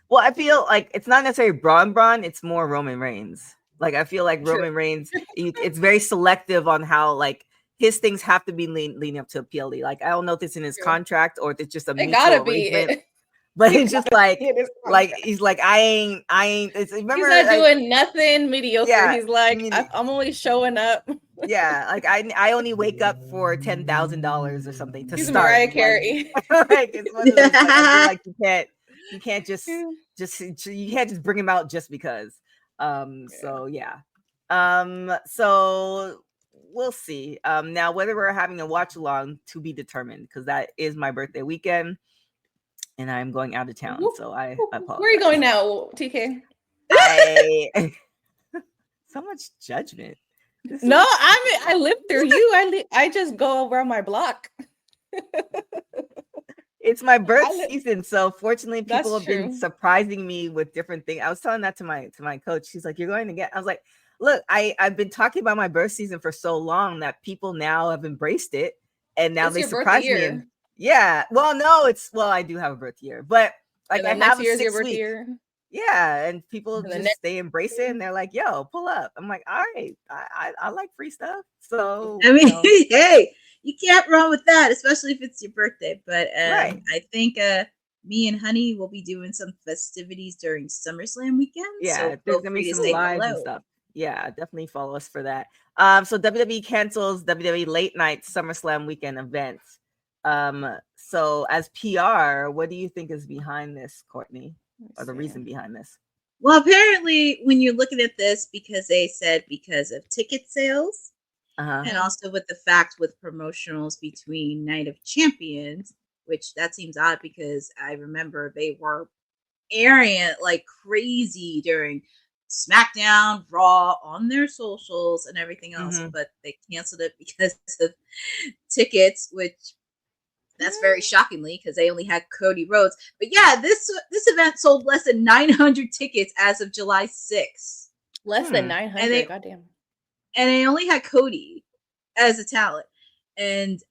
Well, I feel like it's not necessarily Braun, it's more Roman Reigns. Like I feel like Roman Reigns, it's very selective on how like his things have to be leading up to a PLE. Like I don't know if it's in his contract or if it's just a mutual arrangement. But it's just like he's like I ain't. Remember, he's not doing nothing mediocre. Yeah, he's like I'm only showing up. Yeah, like I only wake up for $10,000 or something to he's start. Mariah Carey. Like it's one of those things, like you can't just bring him out just because. So yeah. So we'll see. Now whether we're having a watch along to be determined, because that is my birthday weekend. And I'm going out of town, so I apologize. Where are you going now, TK? So much judgment. No, I live through you. I just go around my block. It's my birth season, so fortunately, people have been surprising me with different things. I was telling that to my coach. She's like, "You're going to get." I was like, "Look, I've been talking about my birth season for so long that people now have embraced it, and now they surprise me." Yeah. Well, no, I do have a birth year, but like And I then next have a year's your 6 birth week. year. Yeah, and people And the just next they embrace it and they're like, "Yo, pull up." I'm like, "All right, I like free stuff." So I mean, hey, you can't run with that, especially if it's your birthday. But right. I think me and Honey will be doing some festivities during Summerslam weekend. Yeah, So there's feel gonna be free to some say lives and hello. stuff. Yeah, definitely follow us for that. So WWE cancels WWE late night SummerSlam weekend events. So as PR, what do you think is behind this, Courtney, or the reason behind this? Well, apparently, when you're looking at this, because they said because of ticket sales, and also with the fact with promotionals between Night of Champions, which that seems odd because I remember they were airing it like crazy during SmackDown, Raw, on their socials and everything else, but they canceled it because of tickets, which that's very shockingly because they only had Cody Rhodes. But yeah, this event sold less than 900 tickets as of July 6th. Less than 900. Goddamn. And they only had Cody as a talent. And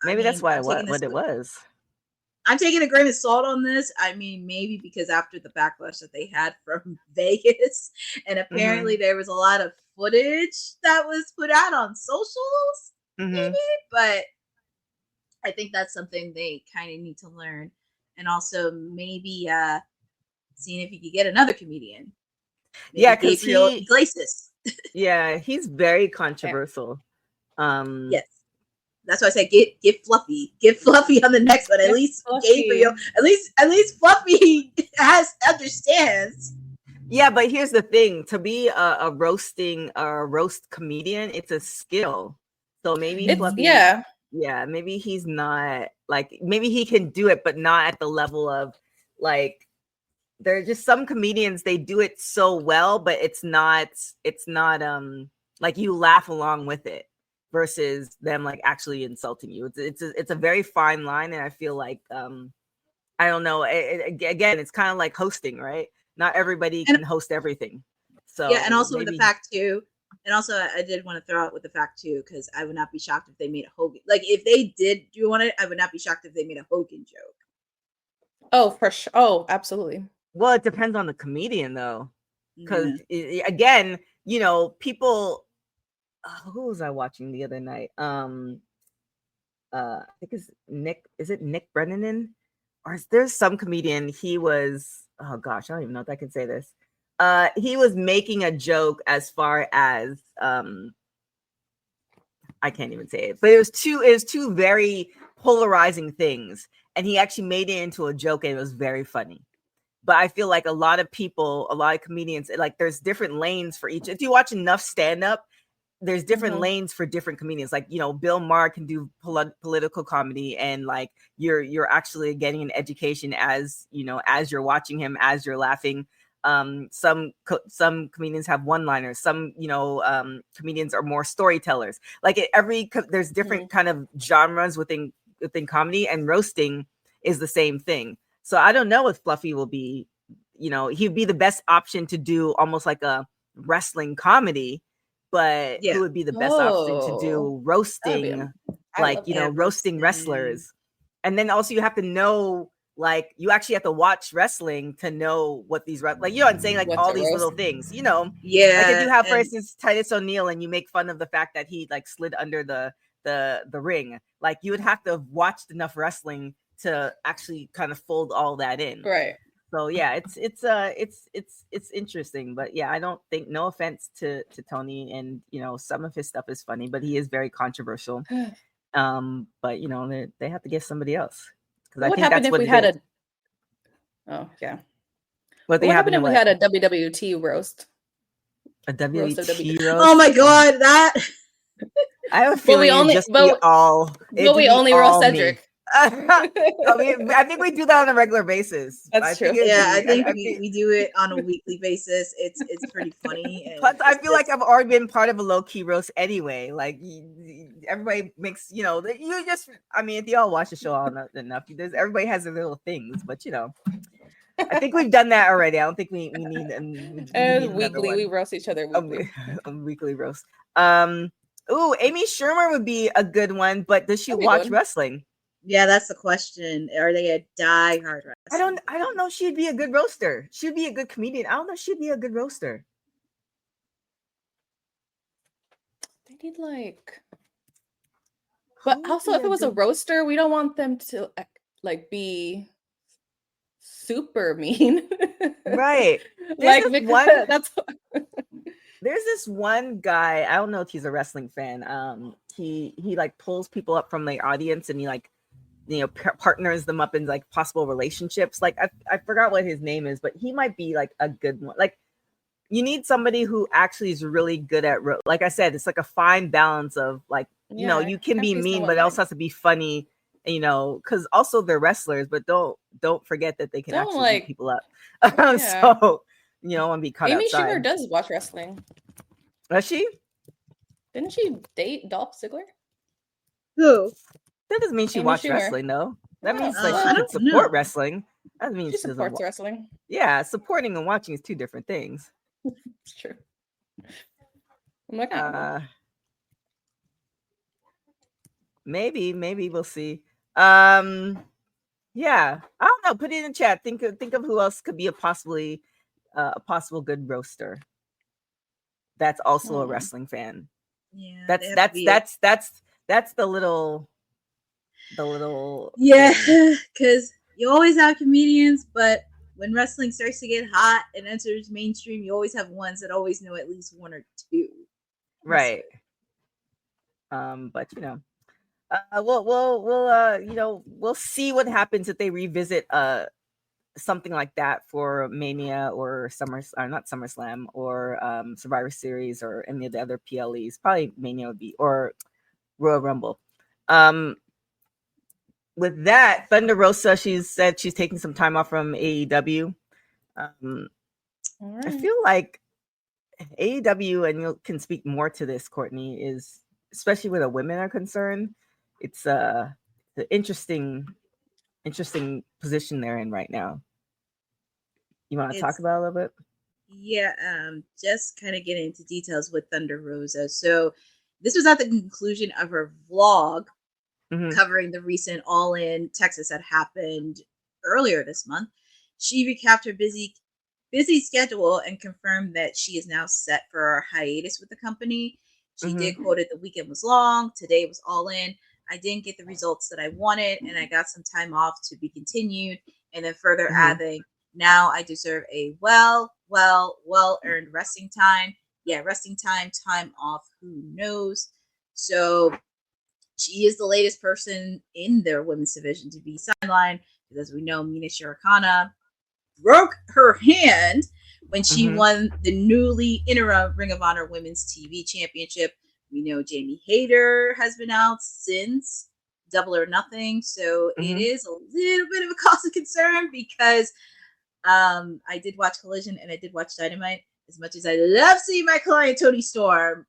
maybe that's why what it was. I'm taking a grain of salt on this. I mean, maybe because after the backlash that they had from Vegas, and apparently there was a lot of footage that was put out on socials, maybe, but I think that's something they kind of need to learn. And also maybe seeing if you could get another comedian. Maybe yeah, because Iglesias. Yeah, he's very controversial. Yes. That's why I said get Fluffy. Get Fluffy on the next one. At least Gabriel. At least Fluffy understands. Yeah, but here's the thing: to be a roast comedian, it's a skill. So maybe Fluffy, maybe he's not like, maybe he can do it, but not at the level of like. There are just some comedians, they do it so well, but it's not like you laugh along with it versus them like actually insulting you. It's a very fine line, and I feel like I don't know. Again, it's kind of like hosting, right? Not everybody can host everything. So yeah, and also with the fact too, and also I did want to throw out with the fact too, because I would not be shocked if they made a Hogan. Like if they did do on it, I would not be shocked if they made a Hogan joke. Oh, for sure. Oh, absolutely. Well, it depends on the comedian though, because again, you know, people. Who was I watching the other night? I think it's Nick. Is it Nick Brennan? Or is there some comedian? He was. Oh gosh, I don't even know if I can say this. He was making a joke as far as I can't even say it, but it was two very polarizing things, and he actually made it into a joke, and it was very funny. But I feel like a lot of comedians, like there's different lanes for each. If you watch enough stand-up, there's different lanes for different comedians. Like, you know, Bill Maher can do political comedy, and like you're actually getting an education as, you know, as you're watching him, as you're laughing. Some comedians have one-liners. Some, you know, comedians are more storytellers. Like there's different kind of genres within comedy, and roasting is the same thing. So I don't know if Fluffy will be, you know, he'd be the best option to do almost like a wrestling comedy, but who would be the best option to do roasting, like, you know, roasting wrestlers. And then also you have to know, like, you actually have to watch wrestling to know what these, like, you know what I'm saying? Like all these little things, you know? Yeah. Like if you have, for instance, Titus O'Neil, and you make fun of the fact that he like slid under the ring, like you would have to have watched enough wrestling to actually kind of fold all that in. Right. So yeah, it's interesting, but yeah, I don't think, no offense to Tony, and you know, some of his stuff is funny, but he is very controversial. But you know, they have to get somebody else, because I think that's what we had. Oh yeah. What happened if we had a WWT roast? A WWT roast? Oh my god, that. I have a feeling we only roast Cedric. I think we do that on a regular basis. That's true. I think we do it on a weekly basis. It's pretty funny. And plus, I feel like I've already been part of a low-key roast anyway. Like everybody makes, you know, you just, I mean, if you all watch the show enough, everybody has their little things, but you know, I think we've done that already. I don't think we need weekly. We roast each other weekly. A weekly roast. Amy Schumer would be a good one, but does she watch wrestling? Yeah, that's the question. Are they a die-hard wrestler? I don't know if she'd be a good roaster. She'd be a good comedian. I don't know if she'd be a good roaster. They need like, but also if it was a roaster, we don't want them to like be super mean. Right. Like that's there's this one guy, I don't know if he's a wrestling fan. He like pulls people up from the audience and he like, you know, partners them up in like possible relationships. Like I forgot what his name is, but he might be like a good one. Like you need somebody who actually is really good at like I said, it's like a fine balance of like, you know, you can be mean, but it also has to be funny, you know, because also they're wrestlers, but don't forget that they can actually like beat people up. So you know, and be caught Amy outside. Schumer does watch wrestling. Does she? Didn't she date Dolph Ziggler? Who? That doesn't mean she watched wrestling, though. That means like she could support wrestling. That means she supports wrestling. Yeah, supporting and watching is two different things. It's true. I'm like, maybe we'll see. Yeah, I don't know. Put it in the chat. Think of who else could be a possible good roaster. That's also a wrestling fan. Yeah, that's the little. Yeah, because you always have comedians, but when wrestling starts to get hot and enters mainstream, you always have ones that always know at least one or two. Right. But you know, we'll you know, we'll see what happens if they revisit something like that for Mania or not SummerSlam or Survivor Series or any of the other PLEs. Probably Mania would be, or Royal Rumble. With that, Thunder Rosa, she's said she's taking some time off from AEW. I feel like AEW, and you can speak more to this, Courtney, is especially where the women are concerned. It's the interesting position they're in right now. You want to talk about it a little bit? Yeah, just kind of getting into details with Thunder Rosa. So this was at the conclusion of her vlog covering the recent All In Texas that happened earlier this month. She recapped her busy schedule and confirmed that she is now set for a hiatus with the company. She did quote it, "The weekend was long. Today was All In. I didn't get the results that I wanted, and I got some time off to be continued." And then further adding, "Now I deserve a well-earned resting time." Yeah, resting time off, who knows? So she is the latest person in their women's division to be sidelined, because as we know, Mina Shirokana broke her hand when she won the newly interim Ring of Honor Women's TV Championship. We know Jamie Hayter has been out since Double or Nothing, so it is a little bit of a cause of concern, because I did watch Collision and I did watch Dynamite. As much as I love seeing my client Toni Storm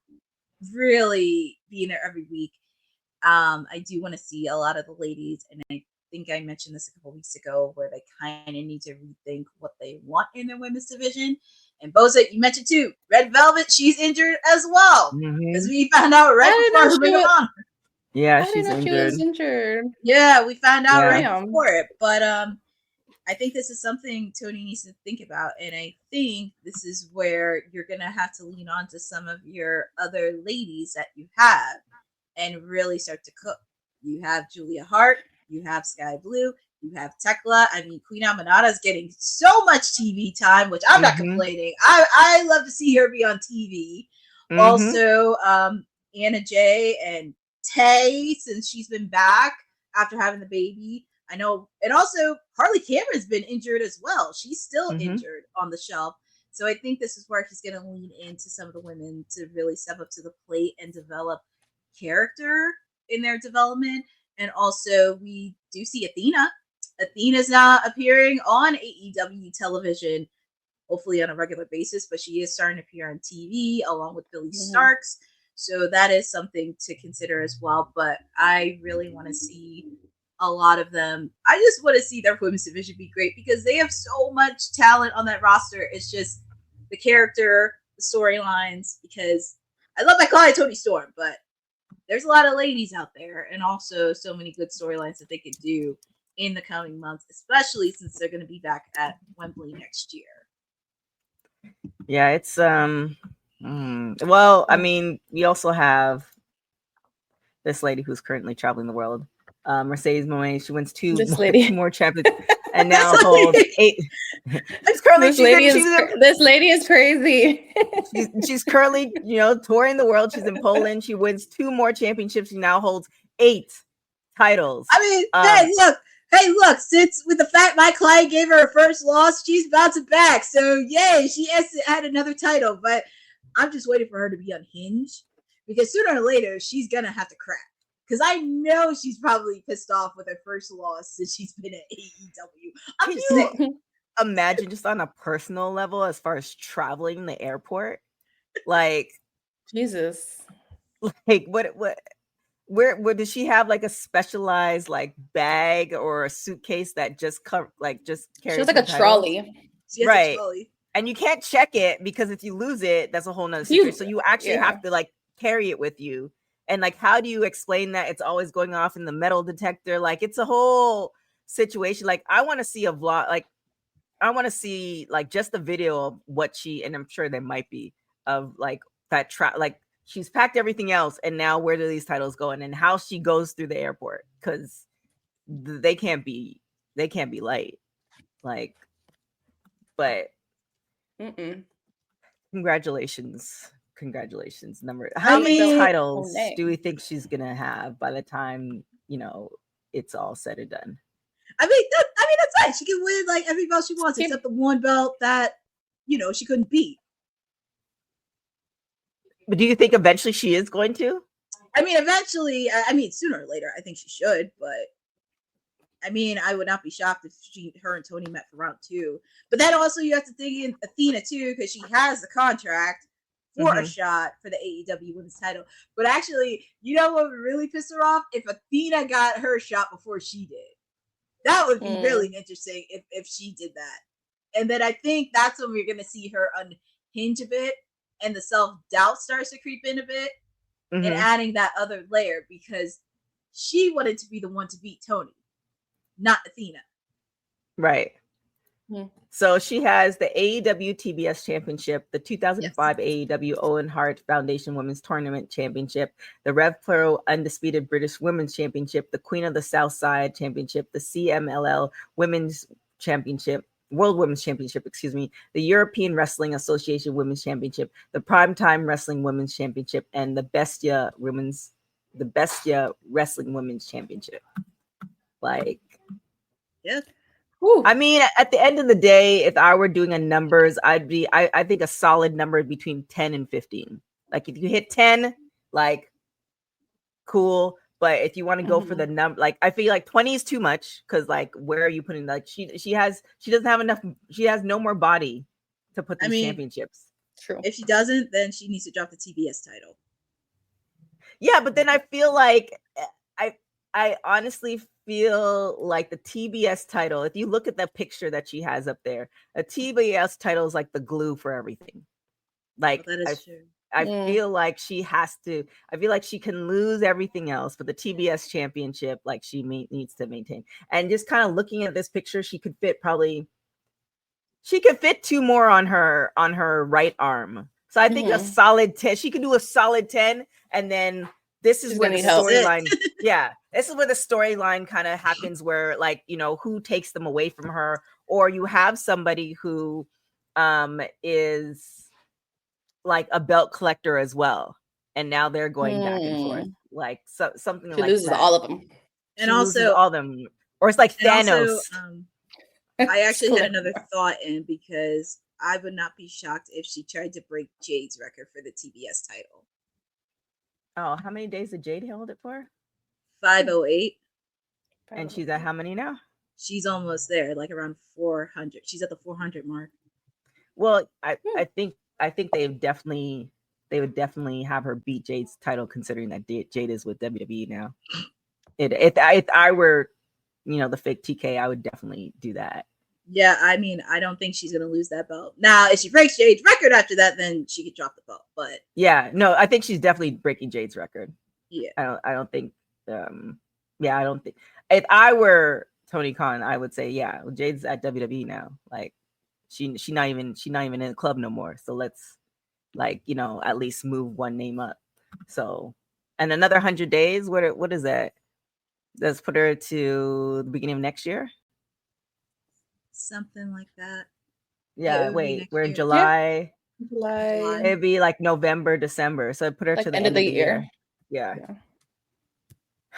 really being there every week, I do want to see a lot of the ladies, and I think I mentioned this a couple weeks ago, where they kind of need to rethink what they want in their women's division. And Boza, you mentioned too, Red Velvet, she's injured as well, because we found out right before her Ring of Honor. Yeah, she's injured. She was injured. Yeah, we found out right before it. But I think this is something Tony needs to think about, and I think this is where you're gonna have to lean on to some of your other ladies that you have and really start to cook. You have Julia Hart, you have Sky Blue, you have Tekla. I mean, Queen Aminata is getting so much TV time, which I'm not complaining. I love to see her be on TV. Also, Anna Jay and Tay, since she's been back after having the baby. I know, and also Harley Cameron's been injured as well. She's still injured on the shelf. So I think this is where he's going to lean into some of the women to really step up to the plate and develop character in their development. And also we do see Athena. Athena's now appearing on AEW television, hopefully on a regular basis, but she is starting to appear on TV along with Billy Starks. So that is something to consider as well. But I really want to see a lot of them. I just want to see their women's division be great, because they have so much talent on that roster. It's just the character, the storylines, because I love my client Toni Storm, but there's a lot of ladies out there, and also so many good storylines that they could do in the coming months, especially since they're going to be back at Wembley next year. Yeah, it's well, I mean, we also have this lady who's currently traveling the world, Mercedes Monet. She wins two more champions, and now holds 8. This lady is crazy. she's currently, touring the world. She's in Poland. She wins 2 more championships. She now holds 8 titles. I mean, hey, look, since with the fact my client gave her first loss, she's bouncing back. So, yay, she has had another title. But I'm just waiting for her to be unhinged, because sooner or later, she's going to have to crack. Because I know she's probably pissed off with her first loss since she's been at AEW. I'm just saying. Imagine just on a personal level, as far as traveling the airport, like Jesus, like what where does she have like a specialized like bag or a suitcase that just carries? She has like a trolley, right? A trolley. And you can't check it, because if you lose it, that's a whole nother situation. So you actually have to like carry it with you. And like, how do you explain that it's always going off in the metal detector? Like, it's a whole situation. Like, I want to see a vlog. Like, I want to see like just the video of what and I'm sure there might be, of like that like she's packed everything else, and now where do these titles go, and how she goes through the airport, because they can't be light. Like, but congratulations. How many titles do we think she's gonna have by the time it's all said and done? I mean, that's fine. She can win like every belt she wants, except the one belt that she couldn't beat. But do you think eventually she is going to? I mean, eventually. I mean, sooner or later, I think she should. But I mean, I would not be shocked if her and Tony met for round 2. But then also you have to think in Athena too, because she has the contract for a shot for the AEW women's title. But actually, what would really piss her off? If Athena got her shot before she did. That would be really interesting if she did that. And then I think that's when we're going to see her unhinge a bit, and the self-doubt starts to creep in a bit, and adding that other layer, because she wanted to be the one to beat Tony, not Athena. Right. So she has the AEW TBS Championship, the 2005 AEW Owen Hart Foundation Women's Tournament Championship, the Rev Pro Undisputed British Women's Championship, the Queen of the South Side Championship, the CMLL Women's Championship, World Women's Championship, the European Wrestling Association Women's Championship, the Primetime Wrestling Women's Championship, and the Bestia Wrestling Women's Championship. Like, yeah. I mean, at the end of the day, if I were doing a numbers, I think a solid number between 10 and 15. Like, if you hit 10, like, cool. But if you want to go for the number, like, I feel like 20 is too much, because like, where are you putting, like, she doesn't have enough, she has no more body to put these championships. True. If she doesn't, then she needs to drop the TBS title. Yeah, but then I feel like I honestly feel like the TBS title, if you look at the picture that she has up there, a TBS title is like the glue for everything. Like, that is true. I feel like she has to, I feel like she can lose everything else, but the TBS championship, like, she needs to maintain. And just kind of looking at this picture, she could fit 2 more on her right arm. So I think a solid 10, she could do a solid 10, and then this is where the storyline, this is where the storyline kind of happens, where, like, who takes them away from her, or you have somebody who is like a belt collector as well, and now they're going back and forth, like, something she like loses that. all of them, and also all of them, or it's like Thanos. Also, I actually had another thought in, because I would not be shocked if she tried to break Jade's record for the TBS title. Oh, how many days did Jade hold it for? 508. And she's at how many now? She's almost there, like around 400. She's at the 400 mark. Well, I think they would definitely have her beat Jade's title, considering that Jade is with WWE now. If I were, the fake TK, I would definitely do that. Yeah, I mean, I don't think she's gonna lose that belt. Now, if she breaks Jade's record after that, then she could drop the belt. But yeah, no, I think she's definitely breaking Jade's record. Yeah. I don't think I don't think if I were Tony Khan, I would say, yeah, Jade's at WWE now. Like she not even in the club no more. So let's like, at least move one name up. So and another 100 days, what is that? Let's put her to the beginning of next year. Something like that. Yeah, it would be wait, next we're in year. July. July. It'd be like November, December. So I'd put her Like to the end of the year. Yeah.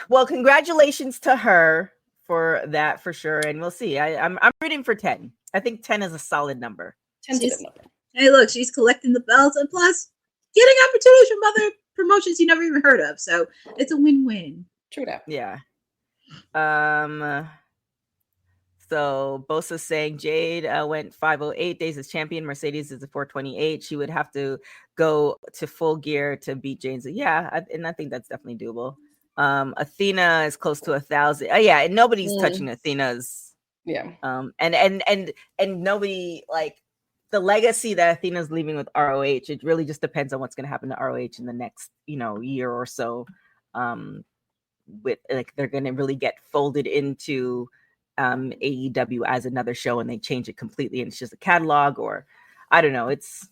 Well, congratulations to her for that for sure. And we'll see. I'm rooting for 10. I think 10 is a solid number. 10's a good number. Hey, look, she's collecting the belts and plus getting opportunities from other promotions you never even heard of. So it's a win-win. True that. Yeah. So Bosa's saying Jade went 508 days as champion. Mercedes is a 428. She would have to go to full gear to beat James. Yeah, and I think that's definitely doable. Athena is close to 1,000. Yeah, and nobody's touching Athena's. Yeah. And nobody, like, the legacy that Athena's leaving with ROH, it really just depends on what's going to happen to ROH in the next, year or so. With like they're going to really get folded into AEW as another show, and they change it completely, and it's just a catalog, or I don't know. It's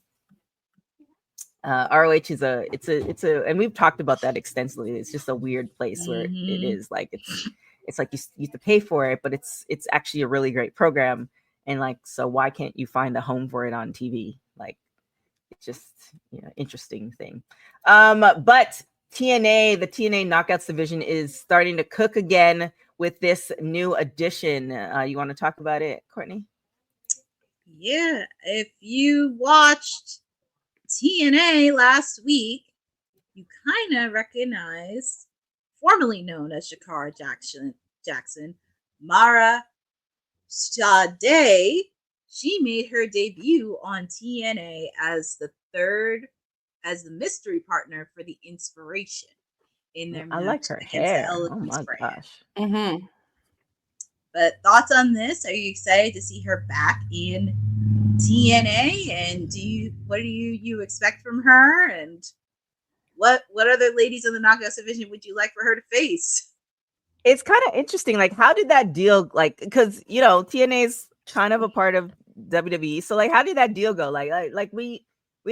ROH is it's a, and we've talked about that extensively. It's just a weird place where it is like it's like you have to pay for it, but it's actually a really great program, and like, so why can't you find a home for it on TV? Like, it's just interesting thing. But TNA, the TNA Knockouts division is starting to cook again with this new addition. You want to talk about it, Courtney? Yeah, if you watched TNA last week, you kind of recognize formerly known as Shakara Jackson, Mara Sade. She made her debut on TNA as the mystery partner for the Inspiration in their match. I like her hair. Oh my gosh. Mm-hmm. But thoughts on this? Are you excited to see her back in TNA? And what do you expect from her? And what other ladies in the Knockouts division would you like for her to face? It's kind of interesting. Like, how did that deal? Like, because TNA is kind of a part of WWE. So, like, how did that deal go? Like we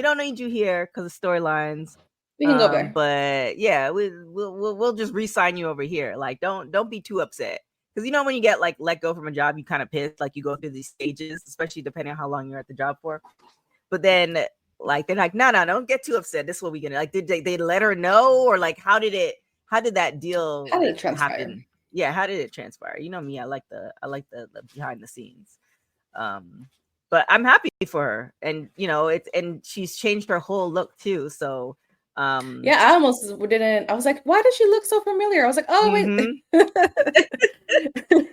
don't need you here because of storylines. We can go there. But yeah, we'll just re-sign you over here. Like, don't be too upset. Because when you get like let go from a job, you kind of pissed. Like, you go through these stages, especially depending on how long you're at the job for. But then like they're like, no, don't get too upset. This is what we gonna like. Did they let her know, or like how did that deal happen? Yeah, how did it transpire? You know me, I like the behind the scenes. But I'm happy for her, and and she's changed her whole look too. So yeah, I almost didn't. I was like, why does she look so familiar? I was like, oh wait.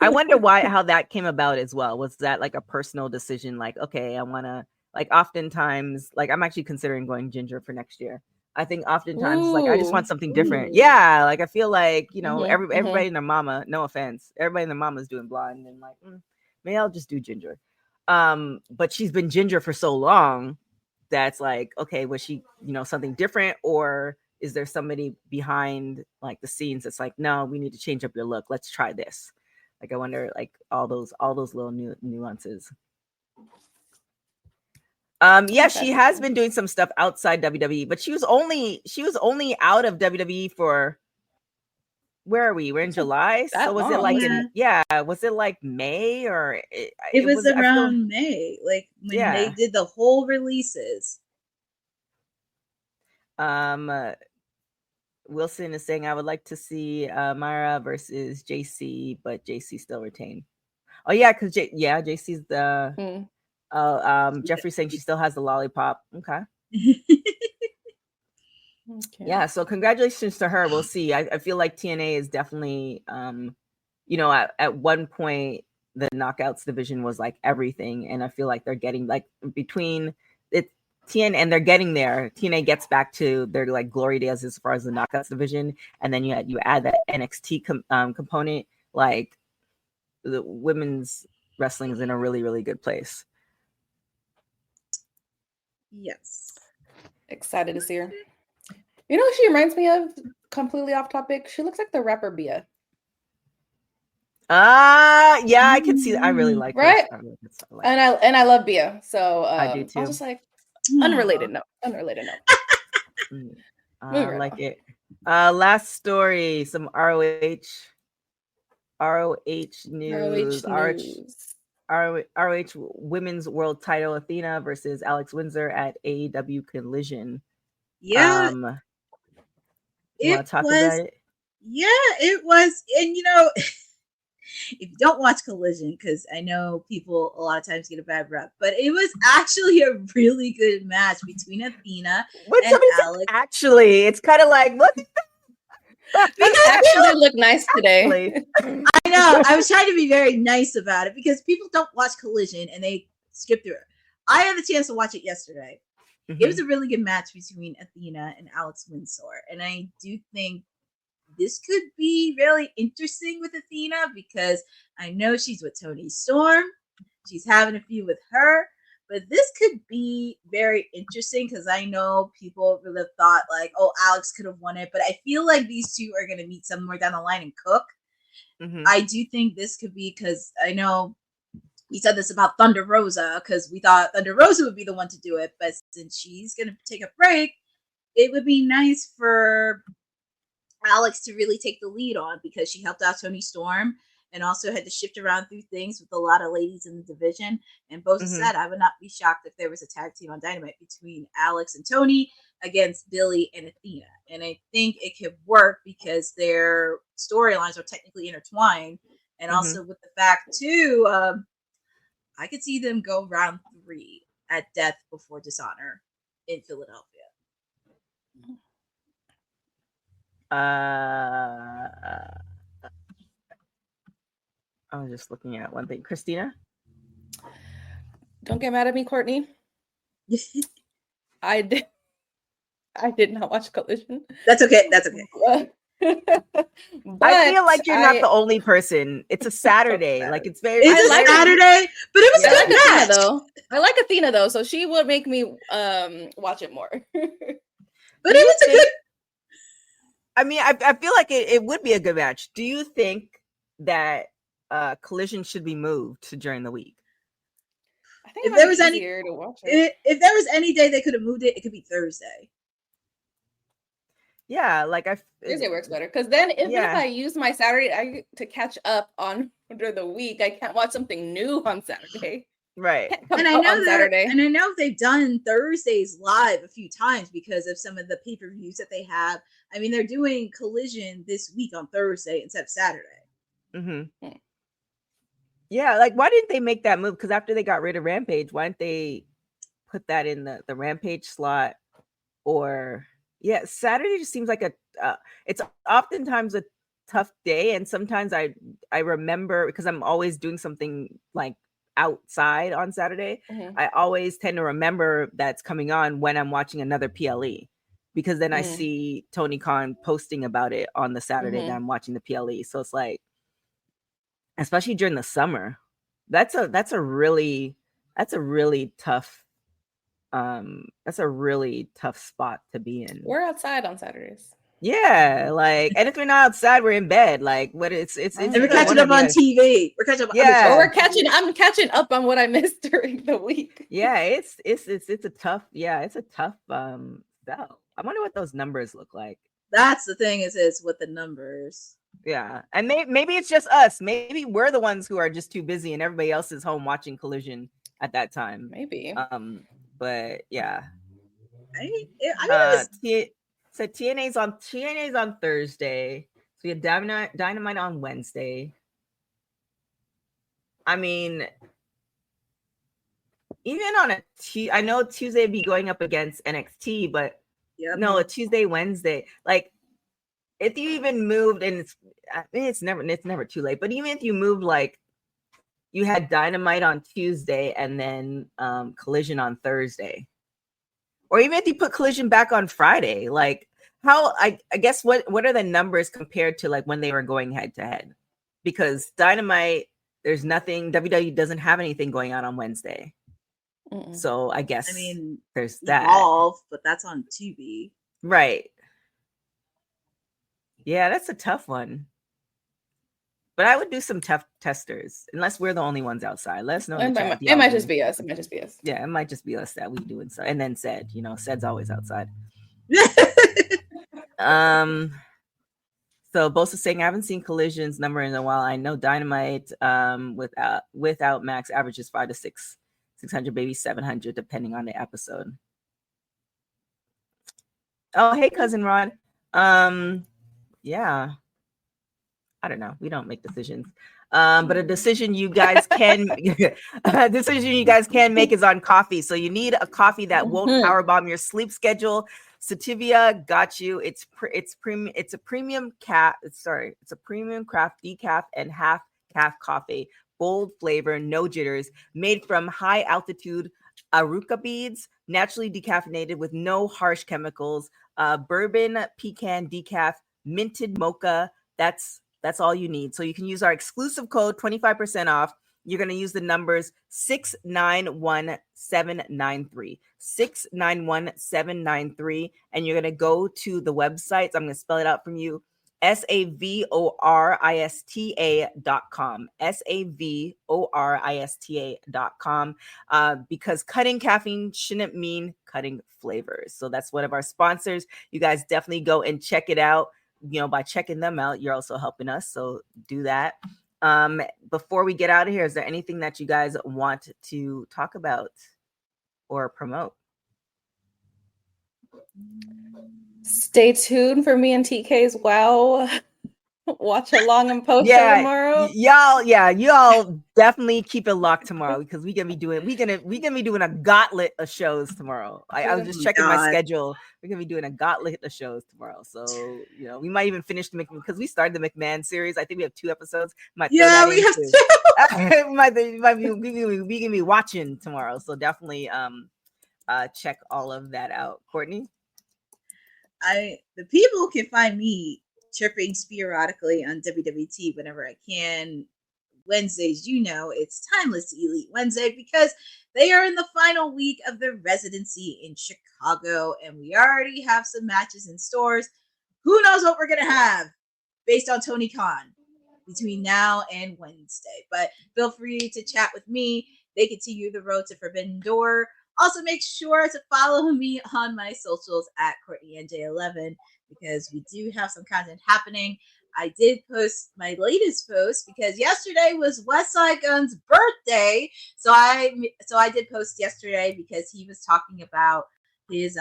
I wonder how that came about as well. Was that like a personal decision? Like, okay, I want to, like, oftentimes, like, I'm actually considering going ginger for next year. I think oftentimes, like, I just want something different. Yeah, like, I feel like, everybody and their mama, no offense, everybody and their mama's doing blonde, and like, maybe I'll just do ginger. But she's been ginger for so long that's like, okay, was she, something different, or is there somebody behind like the scenes that's like, no, we need to change up your look. Let's try this. Like, I wonder, like, all those little nuances. Yeah, she has been doing some stuff outside WWE, but she was only out of WWE for, where are we? We're in July. So was it like was it like May, or it was around May, like when they did the whole releases. Wilson is saying, I would like to see Myra versus JC, but JC still retained. Oh yeah, because JC's the Jeffrey's saying she still has the lollipop. Okay. Yeah, so congratulations to her. We'll see. I feel like TNA is definitely at one point the Knockouts division was like everything, and I feel like they're getting, like, between it TNA, and they're getting there. TNA gets back to their like glory days as far as the Knockouts division, and then you add that NXT component. Like, the women's wrestling is in a really, really good place. Yes, excited to see her. You know what she reminds me of? completely off topic. She looks like the rapper Bia. Yeah, I can see that. I really like her. Right? I really like And I love Bia. So I do I was too. just like, unrelated note. I like it. Last story, some ROH news. ROH Women's World Title, Athena versus Alex Windsor at AEW Collision. Yeah. You want to talk about it? Yeah, it was. And you know, if you don't watch Collision, because I know people a lot of times get a bad rep, but it was actually a really good match between Athena and Alex. Actually, it's kind of like, what? It actually looked nice today. I know. I was trying to be very nice about it because people don't watch Collision and they skip through it. I had the chance to watch it yesterday. It was a really good match between Athena and Alex Windsor. And I do think this could be really interesting with Athena because I know she's with Toni Storm. She's having a feud with her. But this could be very interesting because I know people would have thought like, oh, Alex could have won it. But I feel like these two are going to meet somewhere down the line and cook. I do think this could be because I know we said this about Thunder Rosa because we thought Thunder Rosa would be the one to do it. But since she's going to take a break, it would be nice for Alex to really take the lead on because she helped out Toni Storm and also had to shift around through things with a lot of ladies in the division. And Bosa said, I would not be shocked if there was a tag team on Dynamite between Alex and Toni against Billy and Athena. And I think it could work because their storylines are technically intertwined. And also with the fact, too, I could see them go round 3 at Death Before Dishonor in Philadelphia. I was just looking at one thing. Christina? Don't get mad at me, Courtney. I did not watch Collision. That's okay. That's okay. I feel like you're not the only person. It's a Saturday. Like it's very. It's a Saturday, but it was a good match. Athena, though. I like Athena though, so she would make me watch it more. But it was a good. I mean, I feel like it would be a good match. Do you think that Collision should be moved to during the week? I think if there was any to watch it. If there was any day they could have moved it, it could be Thursday. Yeah, like Thursday works better because then if I use my Saturday to catch up on under the week, I can't watch something new on Saturday. Right. And I know they've done Thursdays live a few times because of some of the pay-per-views that they have. I mean, they're doing Collision this week on Thursday instead of Saturday. Yeah, like why didn't they make that move? Because after they got rid of Rampage, why didn't they put that in the Rampage slot? Or Saturday just seems like it's oftentimes a tough day, and sometimes I remember because I'm always doing something like outside on Saturday. I always tend to remember that's coming on when I'm watching another PLE, because then I see Tony Khan posting about it on the Saturday that I'm watching the PLE. So it's like, especially during the summer, that's a really tough spot to be in. We're outside on Saturdays. Yeah, like, and if we're not outside, we're in bed. Like, what it's and we're catching up on TV. We're catching up. Yeah, I'm catching up on what I missed during the week. Yeah, it's a tough. Yeah, it's a tough sell. I wonder what those numbers look like. That's the thing is with the numbers. Yeah, and maybe it's just us. Maybe we're the ones who are just too busy, and everybody else is home watching Collision at that time. Maybe. But yeah. So TNA's on Thursday. So we have Dynamite on Wednesday. I mean, even on I know Tuesday would be going up against NXT, but no, a Tuesday, Wednesday. Like, if you even moved, and it's never too late. But even if you moved, like, you had Dynamite on Tuesday and then Collision on Thursday. Or even if you put Collision back on Friday, like how I guess what are the numbers compared to like when they were going head to head? Because Dynamite, there's nothing, WWE doesn't have anything going on Wednesday. So I guess there's that. Evolve, but that's on TV. Right. Yeah, that's a tough one. But I would do some tough testers, unless we're the only ones outside. Let us know in the chat. It might just be us. It might just be us. Yeah, it might just be us that we doing so. And then Ced, Ced's always outside. So Bosa saying I haven't seen Collision's number in a while. I know Dynamite without Max averages 5 to 600, maybe 700, depending on the episode. Oh, hey, Cousin Rod. Yeah. I don't know. We don't make decisions. But a decision you guys can make is on coffee. So you need a coffee that won't powerbomb your sleep schedule. Sativia got you. It's a premium craft decaf and half calf coffee. Bold flavor, no jitters, made from high altitude aruca beads, naturally decaffeinated with no harsh chemicals. Bourbon, pecan decaf, minted mocha. That's all you need. So you can use our exclusive code 25% off. You're going to use the numbers 691793, 691793, and you're going to go to the website. So I'm going to spell it out from you. SAVORISTA.com, SAVORISTA.com, because cutting caffeine shouldn't mean cutting flavors. So that's one of our sponsors. You guys definitely go and check it out. By checking them out, you're also helping us. So do that. Before we get out of here, is there anything that you guys want to talk about or promote? Stay tuned for me and TK's Wow watch along and post tomorrow. Y'all definitely keep it locked tomorrow, because we're gonna be doing a gauntlet of shows tomorrow. I was just checking my schedule. We're gonna be doing a gauntlet of shows tomorrow. So we might even finish because we started the McMahon series. I think we have 2 episodes. We have 2. we might be watching tomorrow. So definitely check all of that out. Courtney? The people can find me chirping sporadically on WWT whenever I can. Wednesdays, it's Timeless Elite Wednesday, because they are in the final week of their residency in Chicago, and we already have some matches in stores. Who knows what we're going to have based on Tony Khan between now and Wednesday. But feel free to chat with me. They continue the road to Forbidden Door. Also, make sure to follow me on my socials at CourtneyNJ11, because we do have some content happening. I did post my latest post because yesterday was West Side Gun's birthday. So I did post yesterday because he was talking about his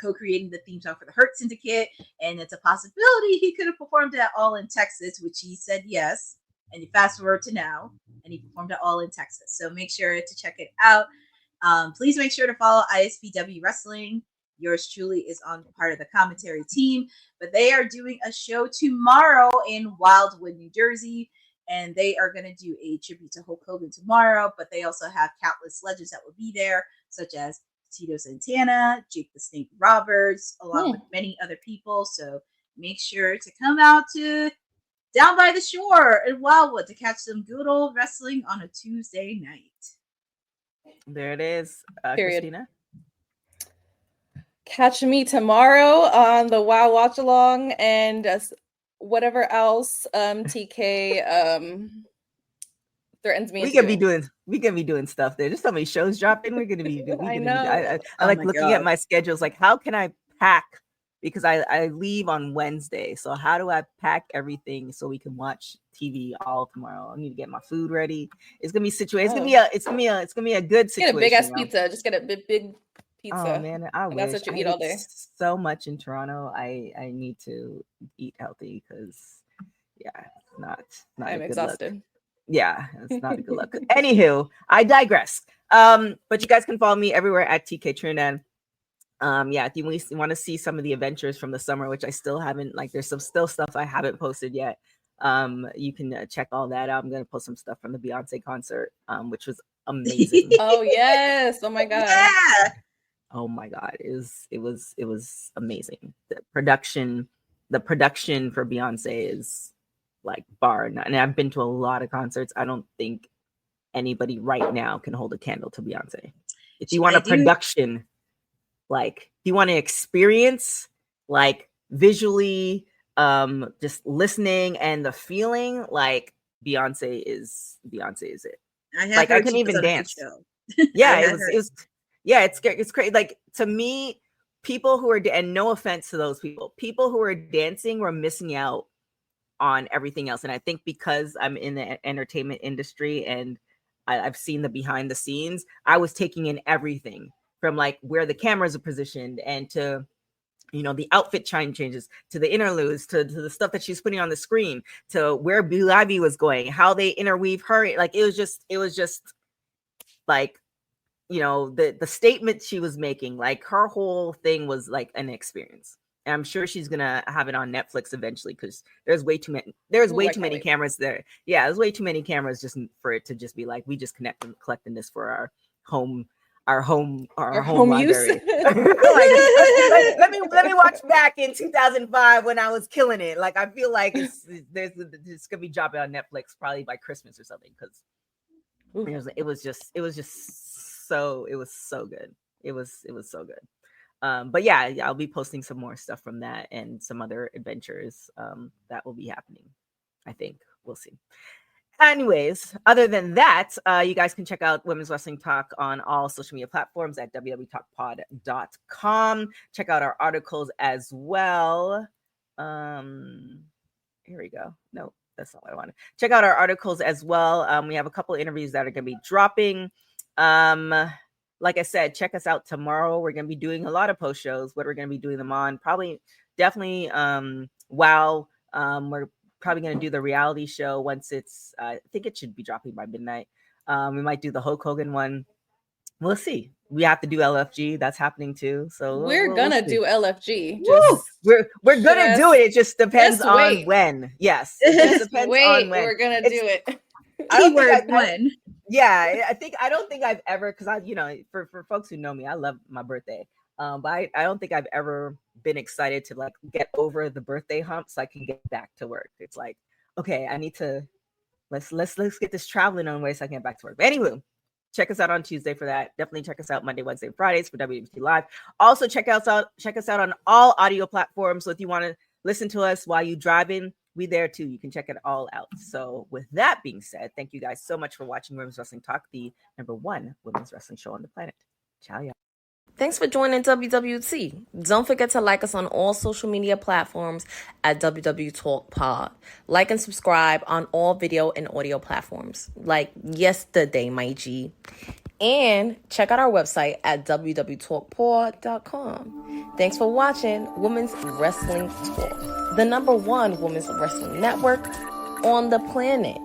co-creating the theme song for the Hurt Syndicate, and it's a possibility he could have performed it All in Texas, which he said yes. And you fast forward to now, and he performed it All in Texas. So make sure to check it out. Please make sure to follow ISPW Wrestling. Yours truly is on part of the commentary team, but they are doing a show tomorrow in Wildwood, New Jersey, and they are going to do a tribute to Hulk Hogan tomorrow, but they also have countless legends that will be there, such as Tito Santana, Jake the Snake Roberts, along with many other people. So make sure to come out to Down by the Shore in Wildwood to catch some good old wrestling on a Tuesday night. There it is. Christina? Catch me tomorrow on the Wow Watch Along and whatever else TK threatens me. We can be doing stuff there. There's so many shows dropping. We're gonna be doing. I know. I like looking at my schedules. Like, how can I pack? Because I leave on Wednesday. So how do I pack everything so we can watch TV all tomorrow? I need to get my food ready. It's gonna be situated. It's gonna be a good situation. Get a big ass pizza. Just get a big pizza. Oh man, I wish. That's what you eat all day. So much in Toronto. I need to eat healthy because it's not I'm exhausted. Look. Yeah, it's not a good look. Anywho, I digress. But you guys can follow me everywhere at TK Trinidad. If you want to see some of the adventures from the summer, which I still haven't, there's still stuff I haven't posted yet. You can check all that out. I'm gonna post some stuff from the Beyonce concert, which was amazing. Oh yes! Oh my god! Yeah. Oh my god! It was amazing. The production for Beyonce is bar none. And I've been to a lot of concerts. I don't think anybody right now can hold a candle to Beyonce. If you want production, if you want to experience visually, just listening and the feeling, like Beyonce is it. I couldn't even dance. Yeah, it's crazy. Like, to me, people who are, and no offense to those people who are dancing were missing out on everything else. And I think because I'm in the entertainment industry and I've seen the behind the scenes, I was taking in everything from like where the cameras are positioned and to, the outfit changes, to the interludes, to the stuff that she's putting on the screen, to where Blue Ivy was going, how they interweave her. Like, it was just like, the statement she was making, like her whole thing was like an experience. And I'm sure she's gonna have it on Netflix eventually, because there's way too many cameras there. Yeah, there's way too many cameras just for it to just be like, we just collecting this for our home library. Like, let me watch back in 2005 when I was killing it. Like, I feel like it's gonna be dropping on Netflix probably by Christmas or something, because it was so good. It was so good. But yeah, I'll be posting some more stuff from that and some other adventures that will be happening. I think we'll see. Anyways, other than that, you guys can check out Women's Wrestling Talk on all social media platforms at www.talkpod.com. Check out our articles as well. Here we go. No, that's not what I wanted. Check out our articles as well. We have a couple of interviews that are going to be dropping. Like I said, check us out tomorrow. We're going to be doing a lot of post shows. What we're going to be doing them on, definitely WoW. We're probably going to do the reality show once it's, I think it should be dropping by midnight. We might do the Hulk Hogan one. We'll see. We have to do LFG. That's happening too. So we're gonna do LFG. We're gonna do it. It just depends on when. Yes. It just depends on when. We're gonna do it. Keyword when. Yeah, I don't think I've ever, because for folks who know me, I love my birthday. But I don't think I've ever been excited to like get over the birthday hump so I can get back to work. It's like, okay, I need to let's get this traveling on way so I can get back to work. But anyway, check us out on Tuesday for that. Definitely check us out Monday, Wednesday, Fridays for WWT Live. Also check us out on all audio platforms. So if you want to listen to us while you driving, we there too. You can check it all out. So with that being said, thank you guys so much for watching Women's Wrestling Talk, the #1 women's wrestling show on the planet. Ciao, y'all. Thanks for joining WWT. Don't forget to like us on all social media platforms at WWTalkPod. Like and subscribe on all video and audio platforms, like yesterday, my G. And check out our website at www.talkpod.com. Thanks for watching Women's Wrestling Talk, the #1 women's wrestling network on the planet.